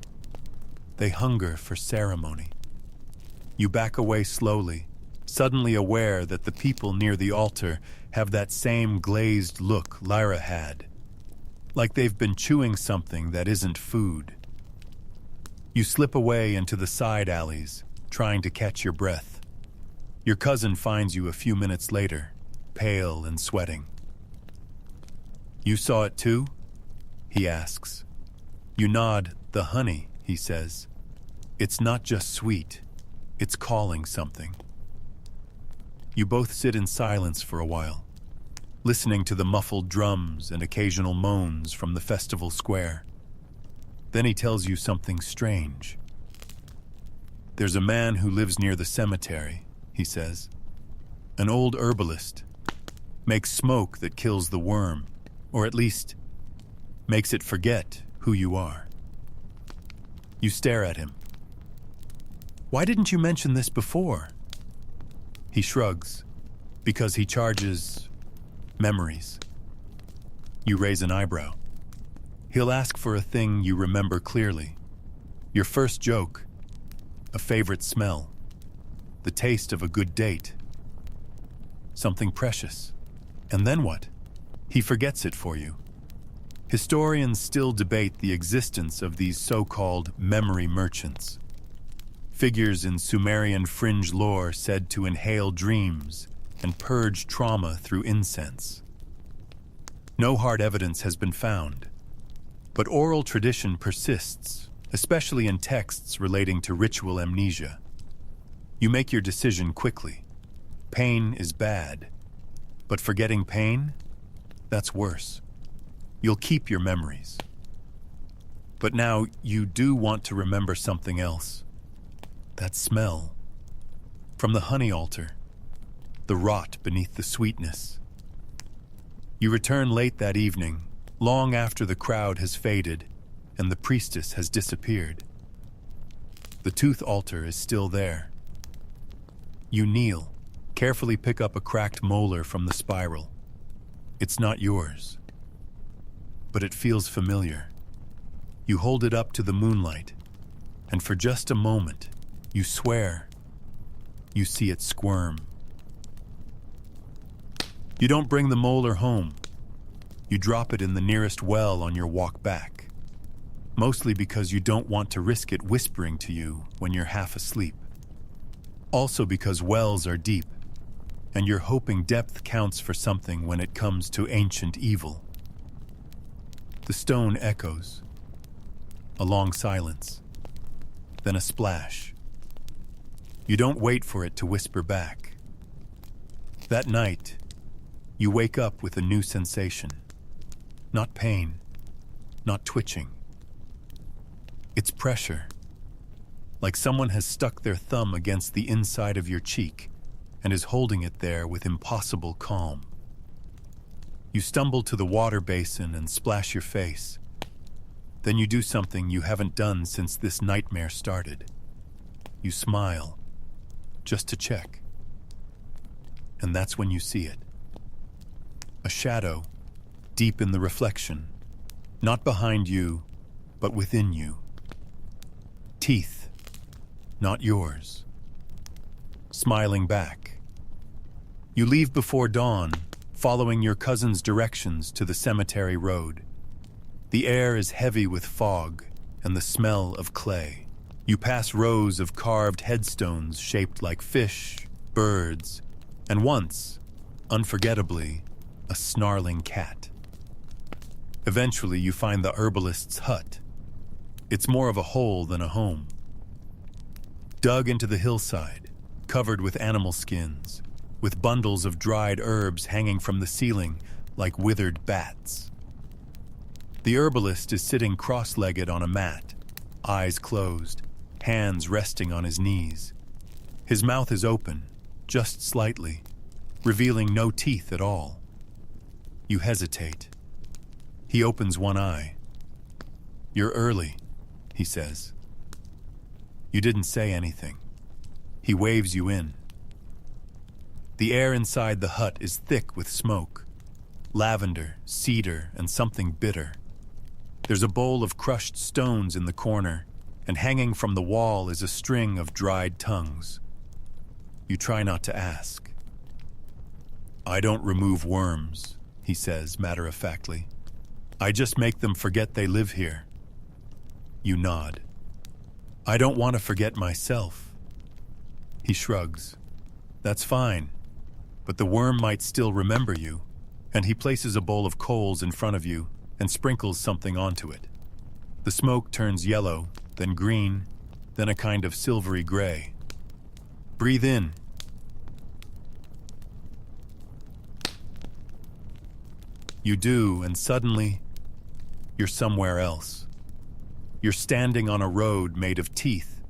They hunger for ceremony. You back away slowly, suddenly aware that the people near the altar have that same glazed look Lyra had, like they've been chewing something that isn't food. You slip away into the side alleys, trying to catch your breath. Your cousin finds you a few minutes later, pale and sweating. You saw it too? He asks. You nod. The honey, he says. It's not just sweet, it's calling something. You both sit in silence for a while, listening to the muffled drums and occasional moans from the festival square. Then he tells you something strange. There's a man who lives near the cemetery, he says. An old herbalist. Makes smoke that kills the worm, or at least makes it forget who you are. You stare at him. Why didn't you mention this before? He shrugs, because he charges memories. You raise an eyebrow. He'll ask for a thing you remember clearly. Your first joke, a favorite smell, the taste of a good date, something precious. And then what? He forgets it for you. Historians still debate the existence of these so-called memory merchants, figures in Sumerian fringe lore said to inhale dreams and purge trauma through incense. No hard evidence has been found, but oral tradition persists, especially in texts relating to ritual amnesia. You make your decision quickly. Pain is bad, but forgetting pain, that's worse. You'll keep your memories. But now you do want to remember something else. That smell. From the honey altar. The rot beneath the sweetness. You return late that evening, long after the crowd has faded and the priestess has disappeared. The tooth altar is still there. You kneel, carefully pick up a cracked molar from the spiral. It's not yours, but it feels familiar. You hold it up to the moonlight, and for just a moment, you swear you see it squirm. You don't bring the molar home. You drop it in the nearest well on your walk back, mostly because you don't want to risk it whispering to you when you're half asleep. Also because wells are deep, and you're hoping depth counts for something when it comes to ancient evil. The stone echoes. A long silence. Then a splash. You don't wait for it to whisper back. That night, you wake up with a new sensation. Not pain, not twitching. It's pressure. Like someone has stuck their thumb against the inside of your cheek and is holding it there with impossible calm. You stumble to the water basin and splash your face. Then you do something you haven't done since this nightmare started. You smile, just to check. And that's when you see it. A shadow, deep in the reflection, not behind you, but within you. Teeth, not yours. Smiling back. You leave before dawn, following your cousin's directions to the cemetery road. The air is heavy with fog and the smell of clay. You pass rows of carved headstones shaped like fish, birds, and once, unforgettably, a snarling cat. Eventually, you find the herbalist's hut. It's more of a hole than a home. Dug into the hillside, covered with animal skins, with bundles of dried herbs hanging from the ceiling like withered bats. The herbalist is sitting cross-legged on a mat, eyes closed, hands resting on his knees. His mouth is open, just slightly, revealing no teeth at all. You hesitate. He opens one eye. "You're early," he says. You didn't say anything. He waves you in. The air inside the hut is thick with smoke. Lavender, cedar, and something bitter. There's a bowl of crushed stones in the corner, and hanging from the wall is a string of dried tongues. You try not to ask. "I don't remove worms," he says matter-of-factly. "I just make them forget they live here." You nod. "I don't want to forget myself." He shrugs. "That's fine, but the worm might still remember you," and he places a bowl of coals in front of you and sprinkles something onto it. The smoke turns yellow, then green, then a kind of silvery gray. "Breathe in." You do, and suddenly, you're somewhere else. You're standing on a road made of teeth.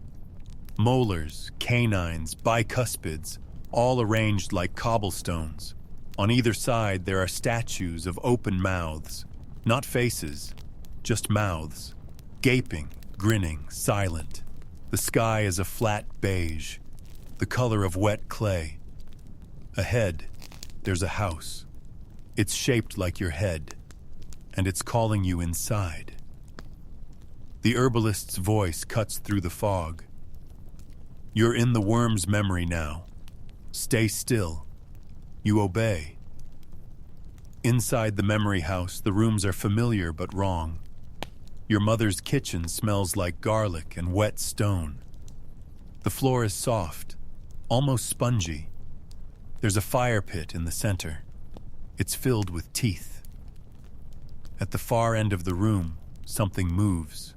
Molars, canines, bicuspids, all arranged like cobblestones. On either side, there are statues of open mouths. Not faces, just mouths. Gaping, grinning, silent. The sky is a flat beige, the color of wet clay. Ahead, there's a house. It's shaped like your head, and it's calling you inside. The herbalist's voice cuts through the fog. "You're in the worm's memory now. Stay still." You obey. Inside the memory house, the rooms are familiar but wrong. Your mother's kitchen smells like garlic and wet stone. The floor is soft, almost spongy. There's a fire pit in the center. It's filled with teeth. At the far end of the room, something moves.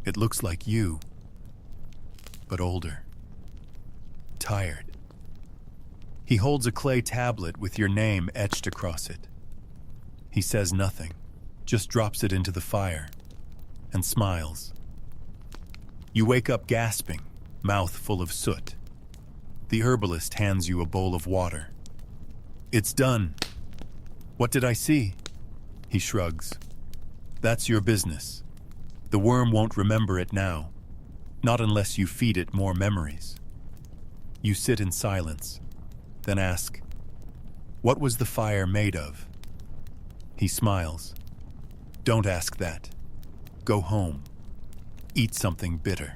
It looks like you, but older. Tired. He holds a clay tablet with your name etched across it. He says nothing, just drops it into the fire, and smiles. You wake up gasping, mouth full of soot. The herbalist hands you a bowl of water. "It's done." "What did I see?" He shrugs. "That's your business. The worm won't remember it now, not unless you feed it more memories." You sit in silence, then ask, "What was the fire made of?" He smiles. "Don't ask that. Go home. Eat something bitter."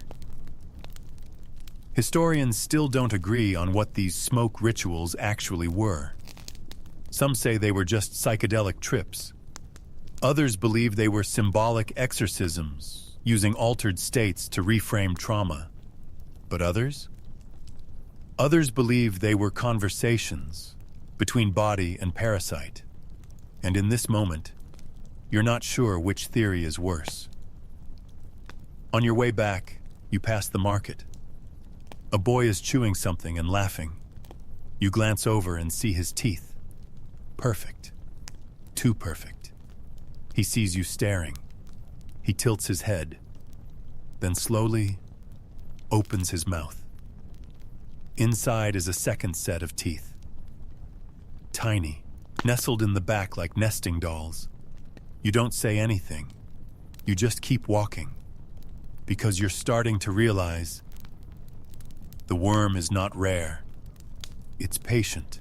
Historians still don't agree on what these smoke rituals actually were. Some say they were just psychedelic trips. Others believe they were symbolic exorcisms, using altered states to reframe trauma. But others? Others believe they were conversations between body and parasite. And in this moment, you're not sure which theory is worse. On your way back, you pass the market. A boy is chewing something and laughing. You glance over and see his teeth. Perfect. Too perfect. He sees you staring. He tilts his head, then slowly opens his mouth. Inside is a second set of teeth. Tiny, nestled in the back like nesting dolls. You don't say anything. You just keep walking, because you're starting to realize the worm is not rare. It's patient.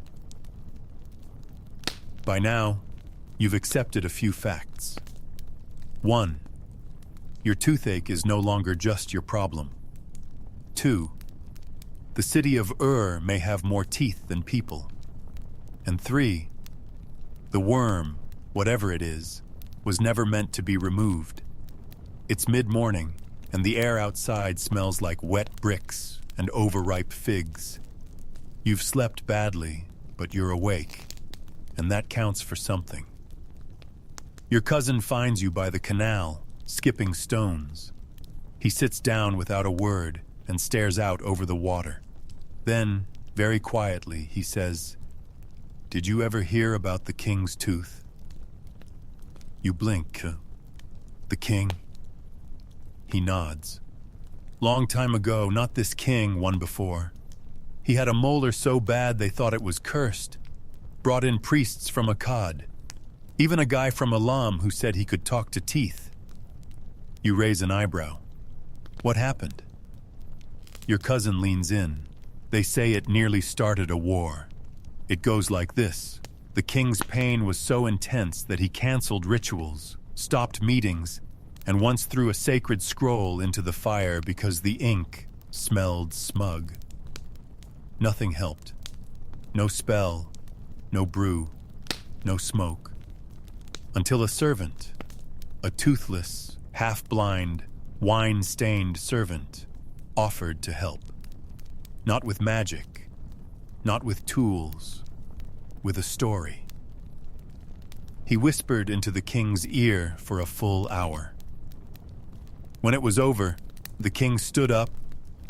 By now, you've accepted a few facts. 1. Your toothache is no longer just your problem. 2. The city of Ur may have more teeth than people. And 3. The worm, whatever it is, was never meant to be removed. It's mid-morning, and the air outside smells like wet bricks and overripe figs. You've slept badly, but you're awake, and that counts for something. Your cousin finds you by the canal, skipping stones. He sits down without a word and stares out over the water. Then, very quietly, he says, "Did you ever hear about the king's tooth?" You blink. The king? He nods. Long time ago, not this king, one before. He had a molar so bad they thought it was cursed. Brought in priests from Akkad. Even a guy from Elam who said he could talk to teeth. You raise an eyebrow. What happened? Your cousin leans in. They say it nearly started a war. It goes like this. The king's pain was so intense that he canceled rituals, stopped meetings, and once threw a sacred scroll into the fire because the ink smelled smug. Nothing helped. No spell, no brew, no smoke. Until a servant, a toothless, half-blind, wine-stained servant, offered to help. Not with magic, not with tools, with a story. He whispered into the king's ear for a full hour. When it was over, the king stood up,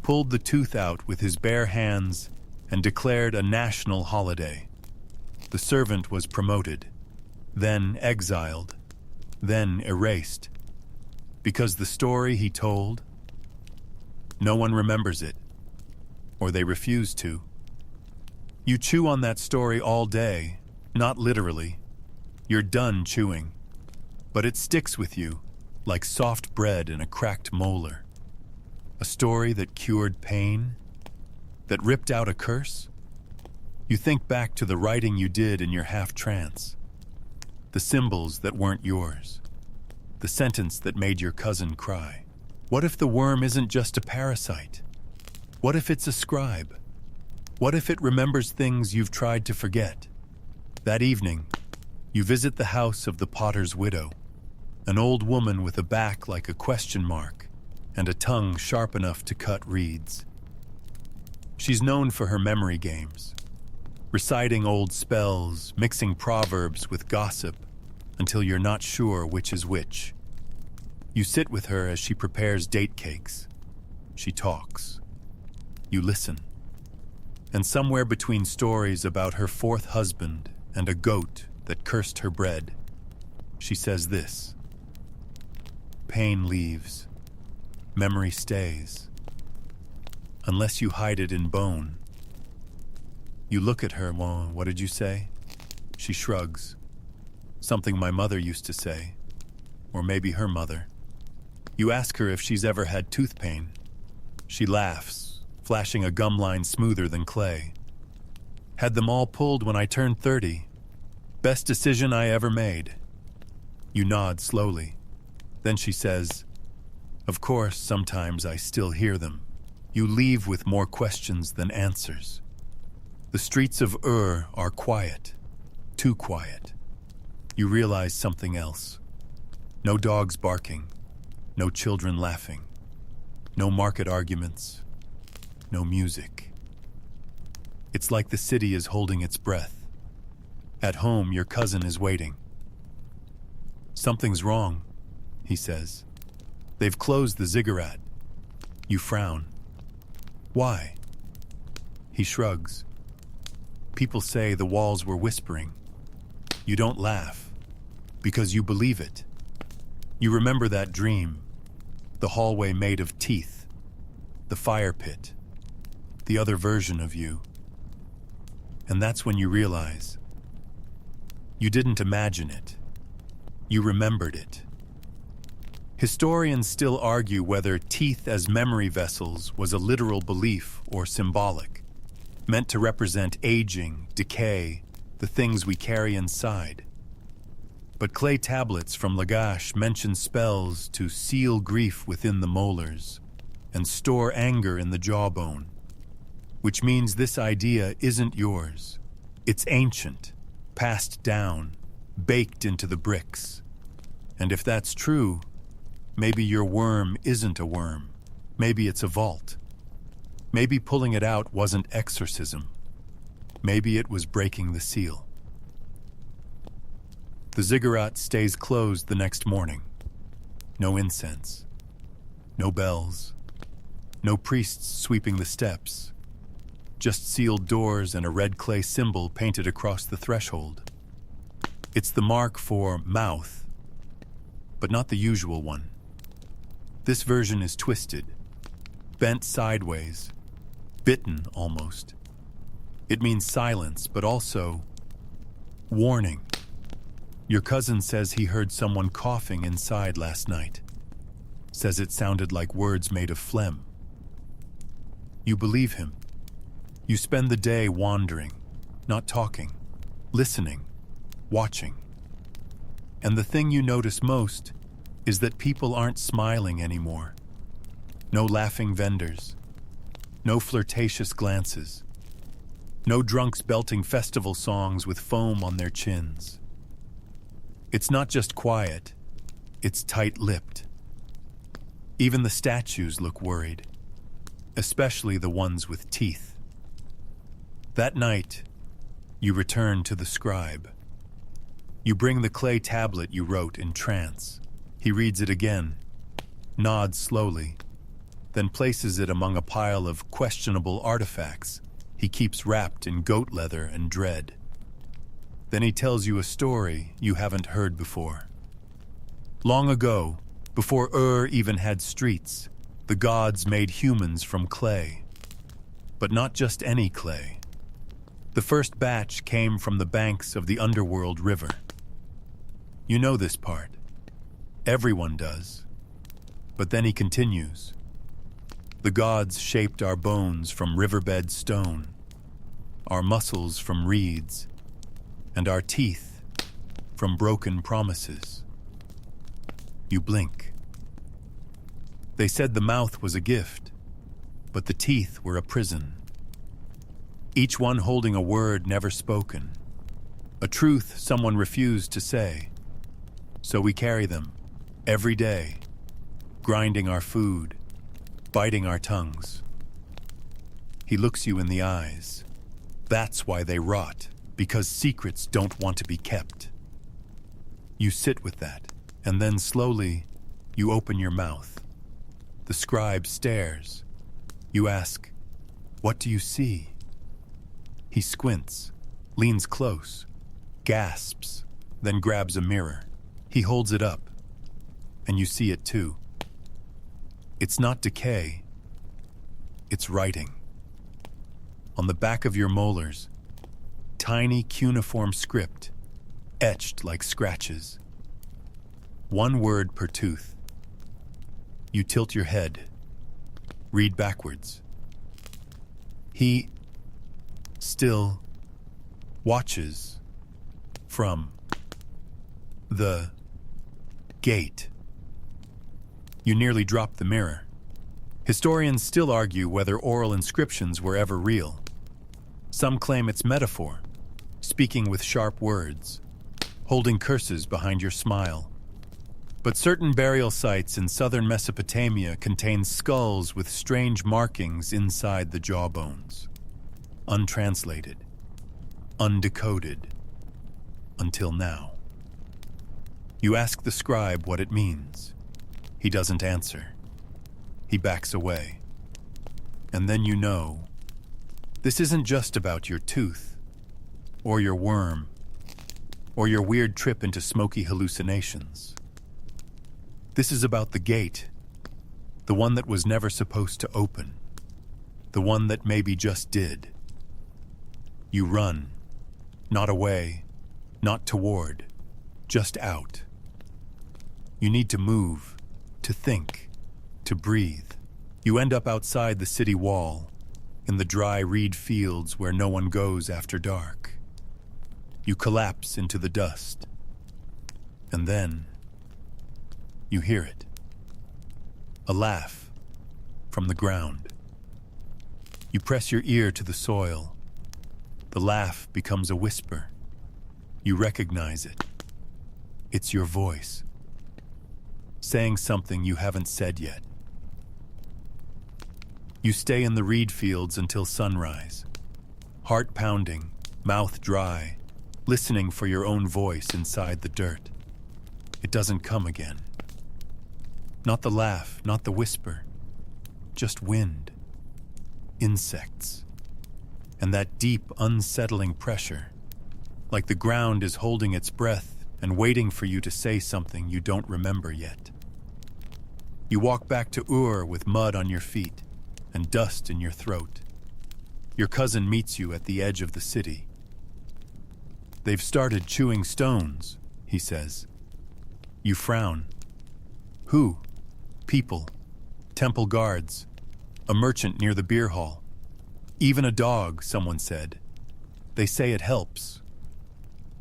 pulled the tooth out with his bare hands, and declared a national holiday. The servant was promoted, then exiled, then erased, because the story he told, no one remembers it, or they refuse to. You chew on that story all day, not literally. You're done chewing, but it sticks with you like soft bread in a cracked molar. A story that cured pain, that ripped out a curse. You think back to the writing you did in your half-trance, the symbols that weren't yours, the sentence that made your cousin cry. What if the worm isn't just a parasite? What if it's a scribe? What if it remembers things you've tried to forget? That evening, you visit the house of the potter's widow, an old woman with a back like a question mark and a tongue sharp enough to cut reeds. She's known for her memory games, reciting old spells, mixing proverbs with gossip until you're not sure which is which. You sit with her as she prepares date cakes. She talks. You listen. And somewhere between stories about her fourth husband and a goat that cursed her bread, she says this: pain leaves, memory stays, unless you hide it in bone. You look at her, well, what did you say? She shrugs. Something my mother used to say, or maybe her mother. You ask her if she's ever had tooth pain. She laughs, flashing a gum line smoother than clay. Had them all pulled when I turned 30. Best decision I ever made. You nod slowly. Then she says, of course, sometimes I still hear them. You leave with more questions than answers. The streets of Ur are quiet, too quiet. You realize something else. No dogs barking, no children laughing, no market arguments, no music. It's like the city is holding its breath. At home, your cousin is waiting. Something's wrong, he says. They've closed the ziggurat. You frown. Why? He shrugs. People say the walls were whispering. You don't laugh, because you believe it. You remember that dream, the hallway made of teeth, the fire pit, the other version of you. And that's when you realize you didn't imagine it. You remembered it. Historians still argue whether teeth as memory vessels was a literal belief or symbolic, meant to represent aging, decay, the things we carry inside. But clay tablets from Lagash mention spells to seal grief within the molars and store anger in the jawbone, which means this idea isn't yours. It's ancient, passed down, baked into the bricks. And if that's true, maybe your worm isn't a worm. Maybe it's a vault. Maybe pulling it out wasn't exorcism. Maybe it was breaking the seal. The ziggurat stays closed the next morning. No incense. No bells. No priests sweeping the steps. Just sealed doors and a red clay symbol painted across the threshold. It's the mark for mouth, but not the usual one. This version is twisted, bent sideways, bitten almost. It means silence, but also warning. Your cousin says he heard someone coughing inside last night. Says it sounded like words made of phlegm. You believe him. You spend the day wandering, not talking, listening, watching. And the thing you notice most is that people aren't smiling anymore. No laughing vendors, no flirtatious glances, no drunks belting festival songs with foam on their chins. It's not just quiet, it's tight-lipped. Even the statues look worried, especially the ones with teeth. That night, you return to the scribe. You bring the clay tablet you wrote in trance. He reads it again, nods slowly, then places it among a pile of questionable artifacts he keeps wrapped in goat leather and dread. Then he tells you a story you haven't heard before. Long ago, before even had streets, the gods made humans from clay. But not just any clay. The first batch came from the banks of the underworld river. You know this part. Everyone does. But then he continues. The gods shaped our bones from riverbed stone, our muscles from reeds, and our teeth from broken promises. You blink. They said the mouth was a gift, but the teeth were a prison. Each one holding a word never spoken, a truth someone refused to say. So we carry them, every day, grinding our food, biting our tongues. He looks you in the eyes. That's why they rot, because secrets don't want to be kept. You sit with that, and then slowly, you open your mouth. The scribe stares. You ask, "What do you see?" He squints, leans close, gasps, then grabs a mirror. He holds it up, and you see it too. It's not decay, it's writing. On the back of your molars, tiny cuneiform script, etched like scratches. One word per tooth. You tilt your head, read backwards. He still watches from the gate. You nearly drop the mirror. Historians still argue whether oral inscriptions were ever real. Some claim it's metaphor, speaking with sharp words, holding curses behind your smile. But certain burial sites in southern Mesopotamia contain skulls with strange markings inside the jawbones. Untranslated, undecoded, until now. You ask the scribe what it means. He doesn't answer. He backs away. And then you know, this isn't just about your tooth, or your worm, or your weird trip into smoky hallucinations. This is about the gate, the one that was never supposed to open, the one that maybe just did. You run, not away, not toward, just out. You need to move, to think, to breathe. You end up outside the city wall, in the dry reed fields where no one goes after dark. You collapse into the dust. And then, you hear it. A laugh from the ground. You press your ear to the soil. The laugh becomes a whisper. You recognize it. It's your voice, saying something you haven't said yet. You stay in the reed fields until sunrise, heart pounding, mouth dry, listening for your own voice inside the dirt. It doesn't come again. Not the laugh, not the whisper, just wind, insects, and that deep, unsettling pressure, like the ground is holding its breath and waiting for you to say something you don't remember yet. You walk back to Ur with mud on your feet and dust in your throat. Your cousin meets you at the edge of the city. "They've started chewing stones," he says. You frown. "Who?" "People. Temple guards. A merchant near the beer hall. Even a dog, someone said. They say it helps.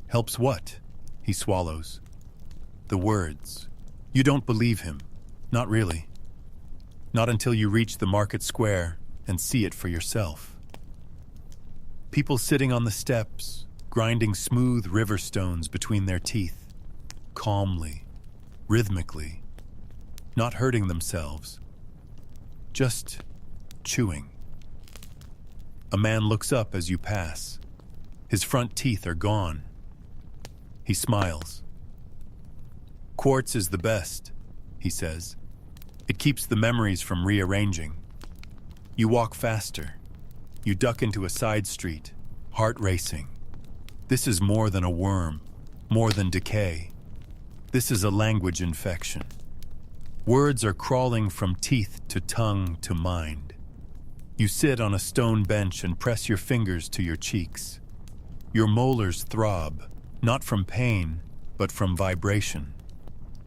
Helps what? He swallows. The words. You don't believe him. Not really. Not until you reach the market square and see it for yourself. People sitting on the steps, grinding smooth river stones between their teeth, calmly, rhythmically, not hurting themselves, just chewing. A man looks up as you pass. His front teeth are gone. He smiles. Quartz is the best, he says. It keeps the memories from rearranging. You walk faster. You duck into a side street, heart racing. This is more than a worm, more than decay. This is a language infection. Words are crawling from teeth to tongue to mind. You sit on a stone bench and press your fingers to your cheeks. Your molars throb, not from pain, but from vibration.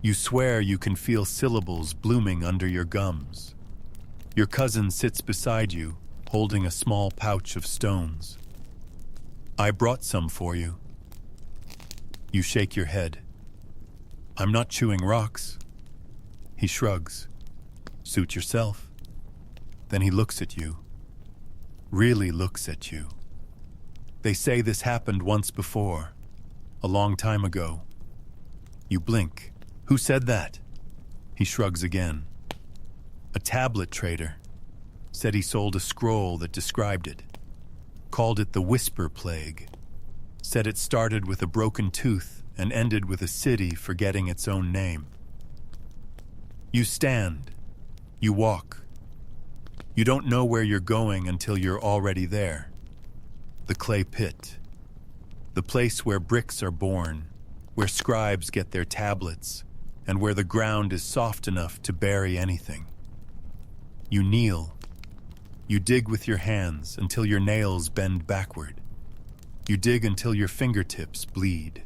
You swear you can feel syllables blooming under your gums. Your cousin sits beside you, holding a small pouch of stones. I brought some for you. You shake your head. I'm not chewing rocks. He shrugs. Suit yourself. Then he looks at you. Really looks at you. They say this happened once before, a long time ago. You blink. Who said that? He shrugs again. A tablet trader. Said he sold a scroll that described it. Called it the Whisper Plague. Said it started with a broken tooth and ended with a city forgetting its own name. You stand. You walk. You don't know where you're going until you're already there. The clay pit. The place where bricks are born, where scribes get their tablets, and where the ground is soft enough to bury anything. You kneel. You dig with your hands until your nails bend backward. You dig until your fingertips bleed.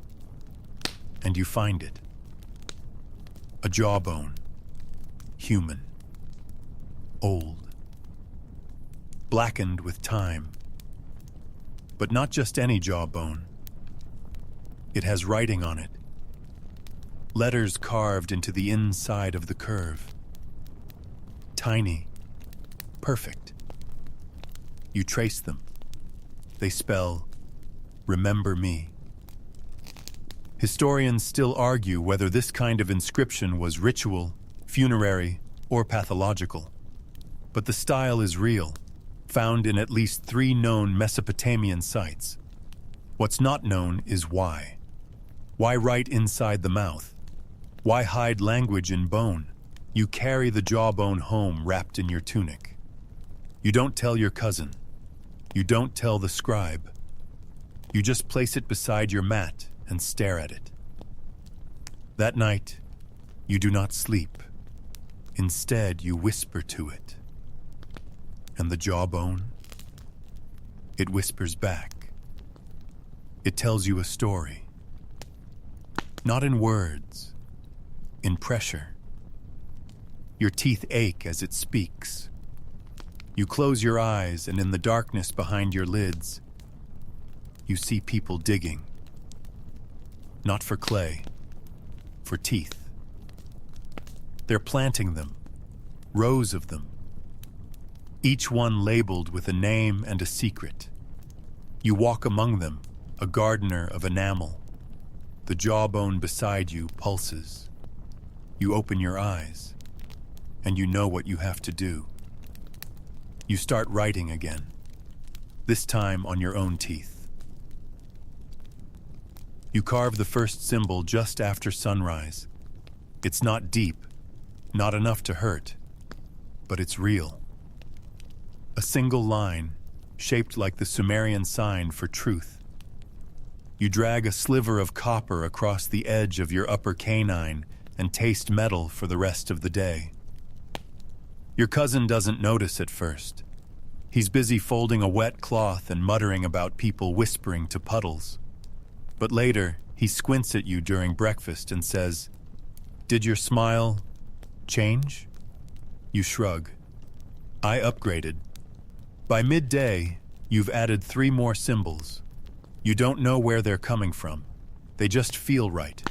And you find it. A jawbone. Human. Old. Blackened with time. But not just any jawbone. It has writing on it. Letters carved into the inside of the curve. Tiny. Perfect. You trace them. They spell, "Remember me." Historians still argue whether this kind of inscription was ritual, funerary, or pathological. But the style is real, found in at least 3 known Mesopotamian sites. What's not known is why. Why write inside the mouth? Why hide language in bone? You carry the jawbone home wrapped in your tunic. You don't tell your cousin. You don't tell the scribe. You just place it beside your mat and stare at it. That night, you do not sleep. Instead, you whisper to it. And the jawbone? It whispers back. It tells you a story. Not in words, in pressure. Your teeth ache as it speaks. You close your eyes, and in the darkness behind your lids, you see people digging. Not for clay, for teeth. They're planting them, rows of them, each one labeled with a name and a secret. You walk among them, a gardener of enamel. The jawbone beside you pulses. You open your eyes, and you know what you have to do. You start writing again, this time on your own teeth. You carve the first symbol just after sunrise. It's not deep, not enough to hurt, but it's real. A single line, shaped like the Sumerian sign for truth. You drag a sliver of copper across the edge of your upper canine and taste metal for the rest of the day. Your cousin doesn't notice at first. He's busy folding a wet cloth and muttering about people whispering to puddles. But later, he squints at you during breakfast and says, "Did your smile change?" You shrug. I upgraded. By midday, you've added 3 more symbols. You don't know where they're coming from. They just feel right.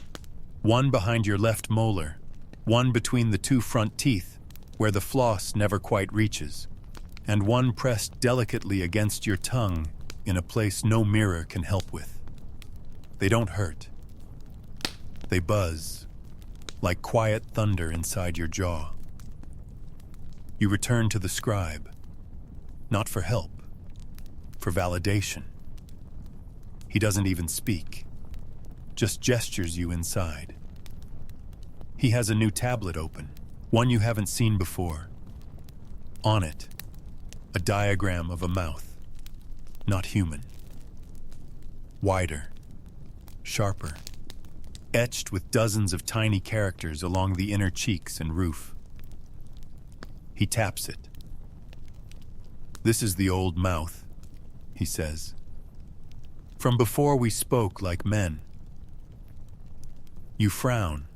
One behind your left molar, one between the 2 front teeth, where the floss never quite reaches, and one pressed delicately against your tongue in a place no mirror can help with. They don't hurt. They buzz, like quiet thunder inside your jaw. You return to the scribe, not for help, for validation. He doesn't even speak, just gestures you inside. He has a new tablet open, one you haven't seen before. On it, a diagram of a mouth, not human. Wider, sharper, etched with dozens of tiny characters along the inner cheeks and roof. He taps it. This is the old mouth, he says. From before we spoke like men. You frown.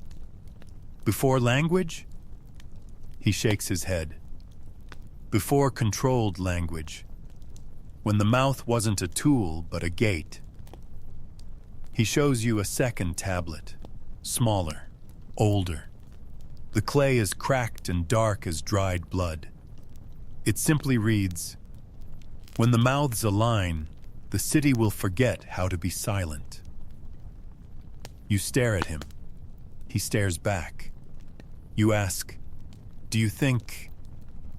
Before language? He shakes his head. Before controlled language. When the mouth wasn't a tool, but a gate. He shows you a second tablet, smaller, older. The clay is cracked and dark as dried blood. It simply reads, "When the mouths align, the city will forget how to be silent." You stare at him. He stares back. You ask, "Do you think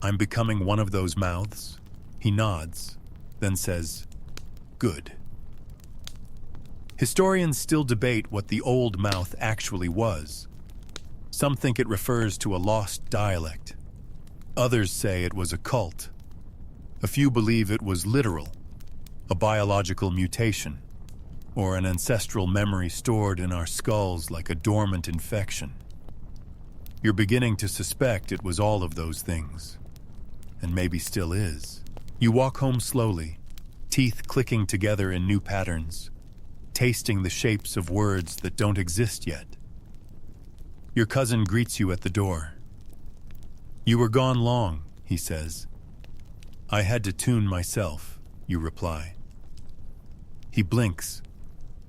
I'm becoming one of those mouths?" He nods, then says, "Good." Historians still debate what the old mouth actually was. Some think it refers to a lost dialect. Others say it was a cult. A few believe it was literal, a biological mutation, or an ancestral memory stored in our skulls like a dormant infection. You're beginning to suspect it was all of those things, and maybe still is. You walk home slowly, teeth clicking together in new patterns, tasting the shapes of words that don't exist yet. Your cousin greets you at the door. "You were gone long," he says. "I had to tune myself," you reply. He blinks,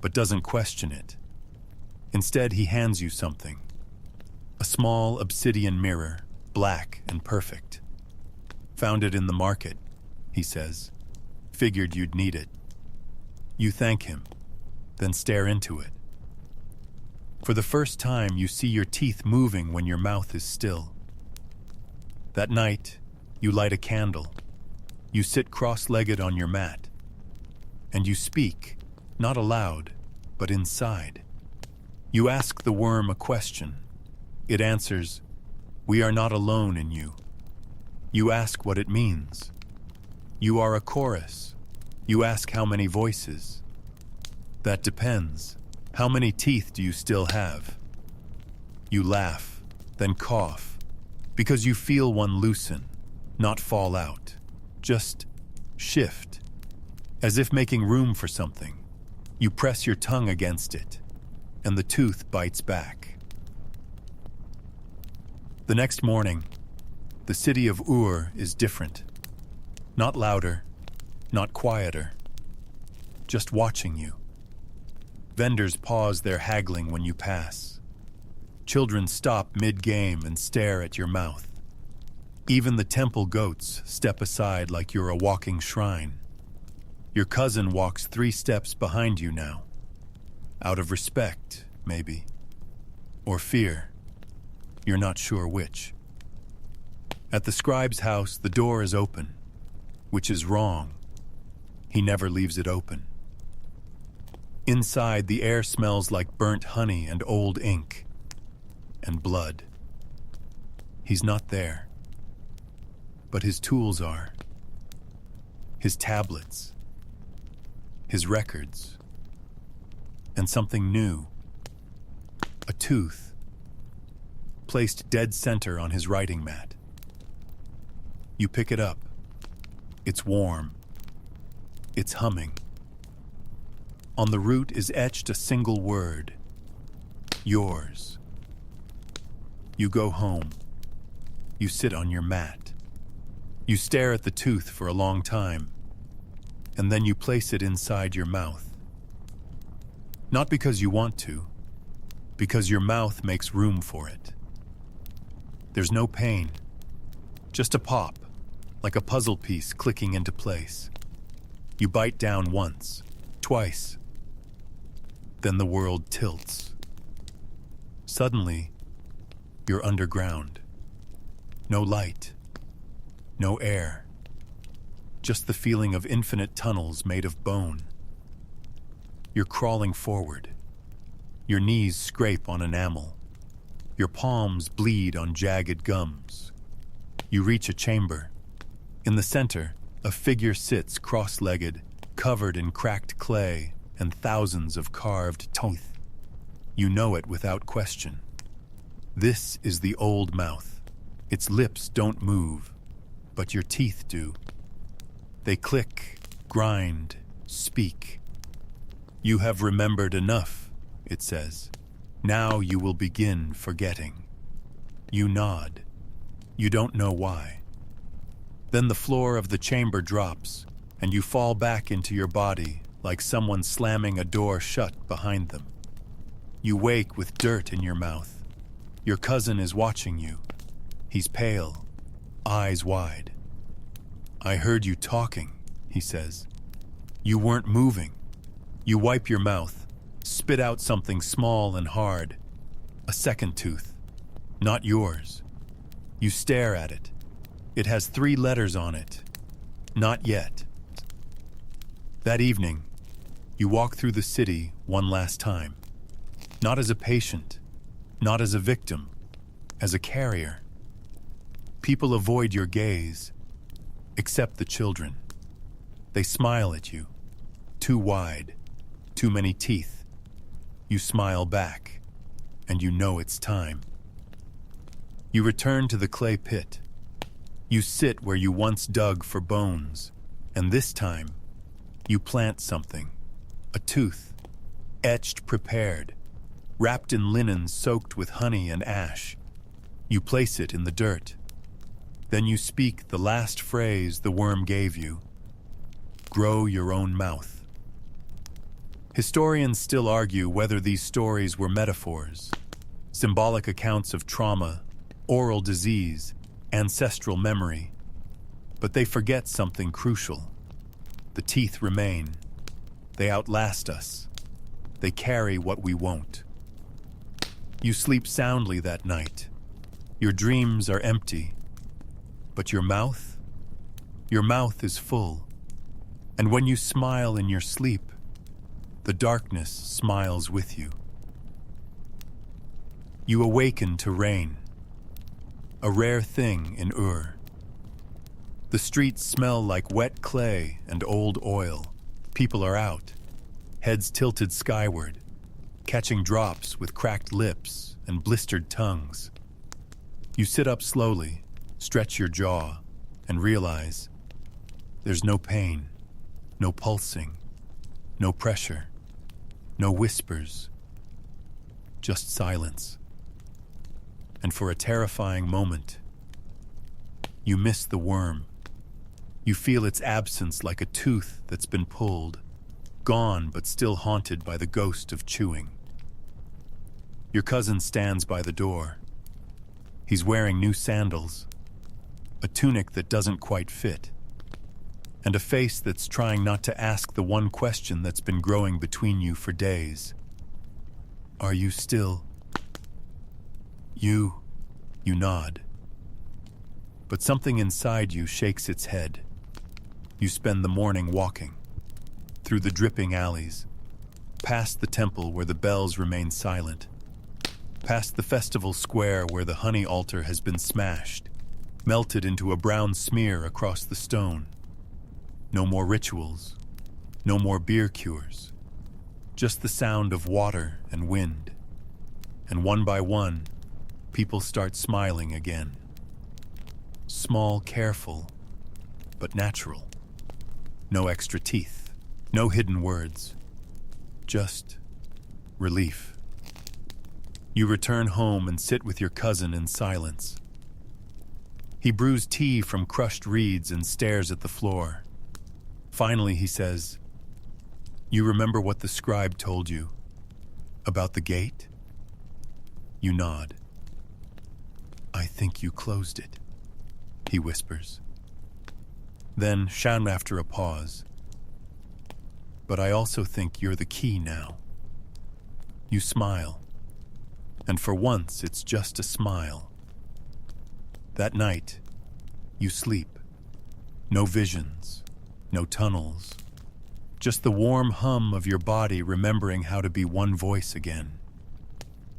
but doesn't question it. Instead, he hands you something. A small obsidian mirror, black and perfect. "Found it in the market," he says. "Figured you'd need it." You thank him, then stare into it. For the first time, you see your teeth moving when your mouth is still. That night, you light a candle. You sit cross-legged on your mat. And you speak, not aloud, but inside. You ask the worm a question. It answers, "We are not alone in you." You ask what it means. You are a chorus. You ask how many voices. That depends. How many teeth do you still have? You laugh, then cough, because you feel one loosen, not fall out, just shift, as if making room for something. You press your tongue against it, and the tooth bites back. The next morning, the city of Ur is different. Not louder, not quieter, just watching you. Vendors pause their haggling when you pass. Children stop mid-game and stare at your mouth. Even the temple goats step aside like you're a walking shrine. Your cousin walks 3 steps behind you now. Out of respect, maybe. Or fear. You're not sure which. At the scribe's house, the door is open, which is wrong. He never leaves it open. Inside, the air smells like burnt honey and old ink. And blood. He's not there. But his tools are. His tablets. His records. And something new. A tooth. Placed dead center on his writing mat. You pick it up. It's warm. It's humming. On the root is etched a single word. Yours. You go home. You sit on your mat. You stare at the tooth for a long time, and then you place it inside your mouth. Not because you want to, because your mouth makes room for it. There's no pain, just a pop, like a puzzle piece clicking into place. You bite down once, twice. Then the world tilts. Suddenly, you're underground. No light, no air. Just the feeling of infinite tunnels made of bone. You're crawling forward. Your knees scrape on enamel. Your palms bleed on jagged gums. You reach a chamber. In the center, a figure sits cross-legged, covered in cracked clay and thousands of carved teeth. You know it without question. This is the old mouth. Its lips don't move, but your teeth do. They click, grind, speak. You have remembered enough, it says. Now you will begin forgetting. You nod. You don't know why. Then the floor of the chamber drops, and you fall back into your body like someone slamming a door shut behind them. You wake with dirt in your mouth. Your cousin is watching you. He's pale, eyes wide. I heard you talking, he says. You weren't moving. You wipe your mouth, spit out something small and hard. A second tooth. Not yours. You stare at it. It has 3 letters on it. Not yet. That evening, you walk through the city one last time. Not as a patient, not as a victim, as a carrier. People avoid your gaze, except the children. They smile at you. Too wide, too many teeth. You smile back, and you know it's time. You return to the clay pit. You sit where you once dug for bones, and this time, you plant something. A tooth, etched, prepared, wrapped in linen soaked with honey and ash. You place it in the dirt. Then you speak the last phrase the worm gave you. Grow your own mouth. Historians still argue whether these stories were metaphors, symbolic accounts of trauma, oral disease, ancestral memory. But they forget something crucial. The teeth remain. They outlast us. They carry what we won't. You sleep soundly that night. Your dreams are empty. But your mouth is full. And when you smile in your sleep, the darkness smiles with you. You awaken to rain, a rare thing in Ur. The streets smell like wet clay and old oil. People are out, heads tilted skyward, catching drops with cracked lips and blistered tongues. You sit up slowly, stretch your jaw, and realize there's no pain, no pulsing, no pressure, no whispers, just silence. And for a terrifying moment, you miss the worm. You feel its absence like a tooth that's been pulled, gone but still haunted by the ghost of chewing. Your cousin stands by the door. He's wearing new sandals, a tunic that doesn't quite fit, and a face that's trying not to ask the one question that's been growing between you for days. Are you still? You nod. But something inside you shakes its head. You spend the morning walking, through the dripping alleys, past the temple where the bells remain silent, past the festival square where the honey altar has been smashed, melted into a brown smear across the stone. No more rituals, no more beer cures, just the sound of water and wind. And one by one, people start smiling again. Small, careful, but natural. No extra teeth, no hidden words, just relief. You return home and sit with your cousin in silence. He brews tea from crushed reeds and stares at the floor. Finally, he says, "You remember what the scribe told you about the gate?" You nod. "I think you closed it," he whispers. Then, Shan, after a pause, "But I also think you're the key now." You smile, and for once it's just a smile. That night, you sleep. No visions, no tunnels, just the warm hum of your body remembering how to be one voice again.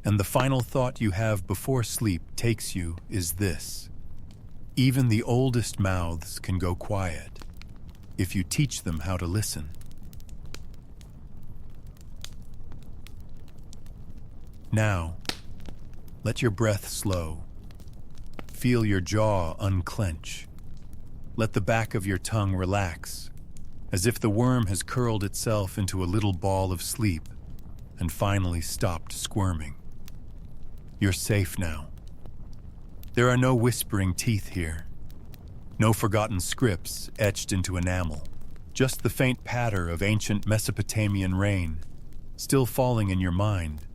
And the final thought you have before sleep takes you is this: even the oldest mouths can go quiet if you teach them how to listen. Now, let your breath slow. Feel your jaw unclench. Let the back of your tongue relax, as if the worm has curled itself into a little ball of sleep and finally stopped squirming. You're safe now. There are no whispering teeth here, no forgotten scripts etched into enamel, just the faint patter of ancient Mesopotamian rain, still falling in your mind,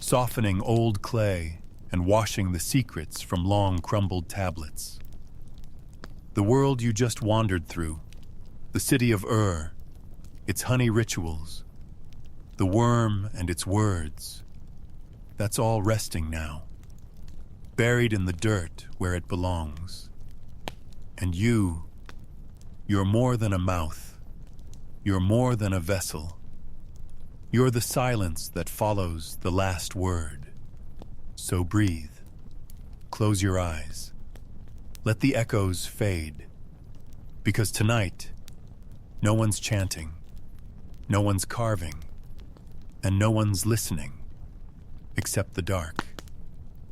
softening old clay and washing the secrets from long crumbled tablets. The world you just wandered through, the city of its honey rituals, the worm and its words, that's all resting now, buried in the dirt where it belongs. And you're more than a mouth. You're more than a vessel. You're the silence that follows the last word. So breathe. Close your eyes. Let the echoes fade. Because tonight, no one's chanting, no one's carving, and no one's listening, except the dark.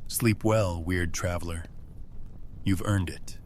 Sleep well, weird traveler. You've earned it.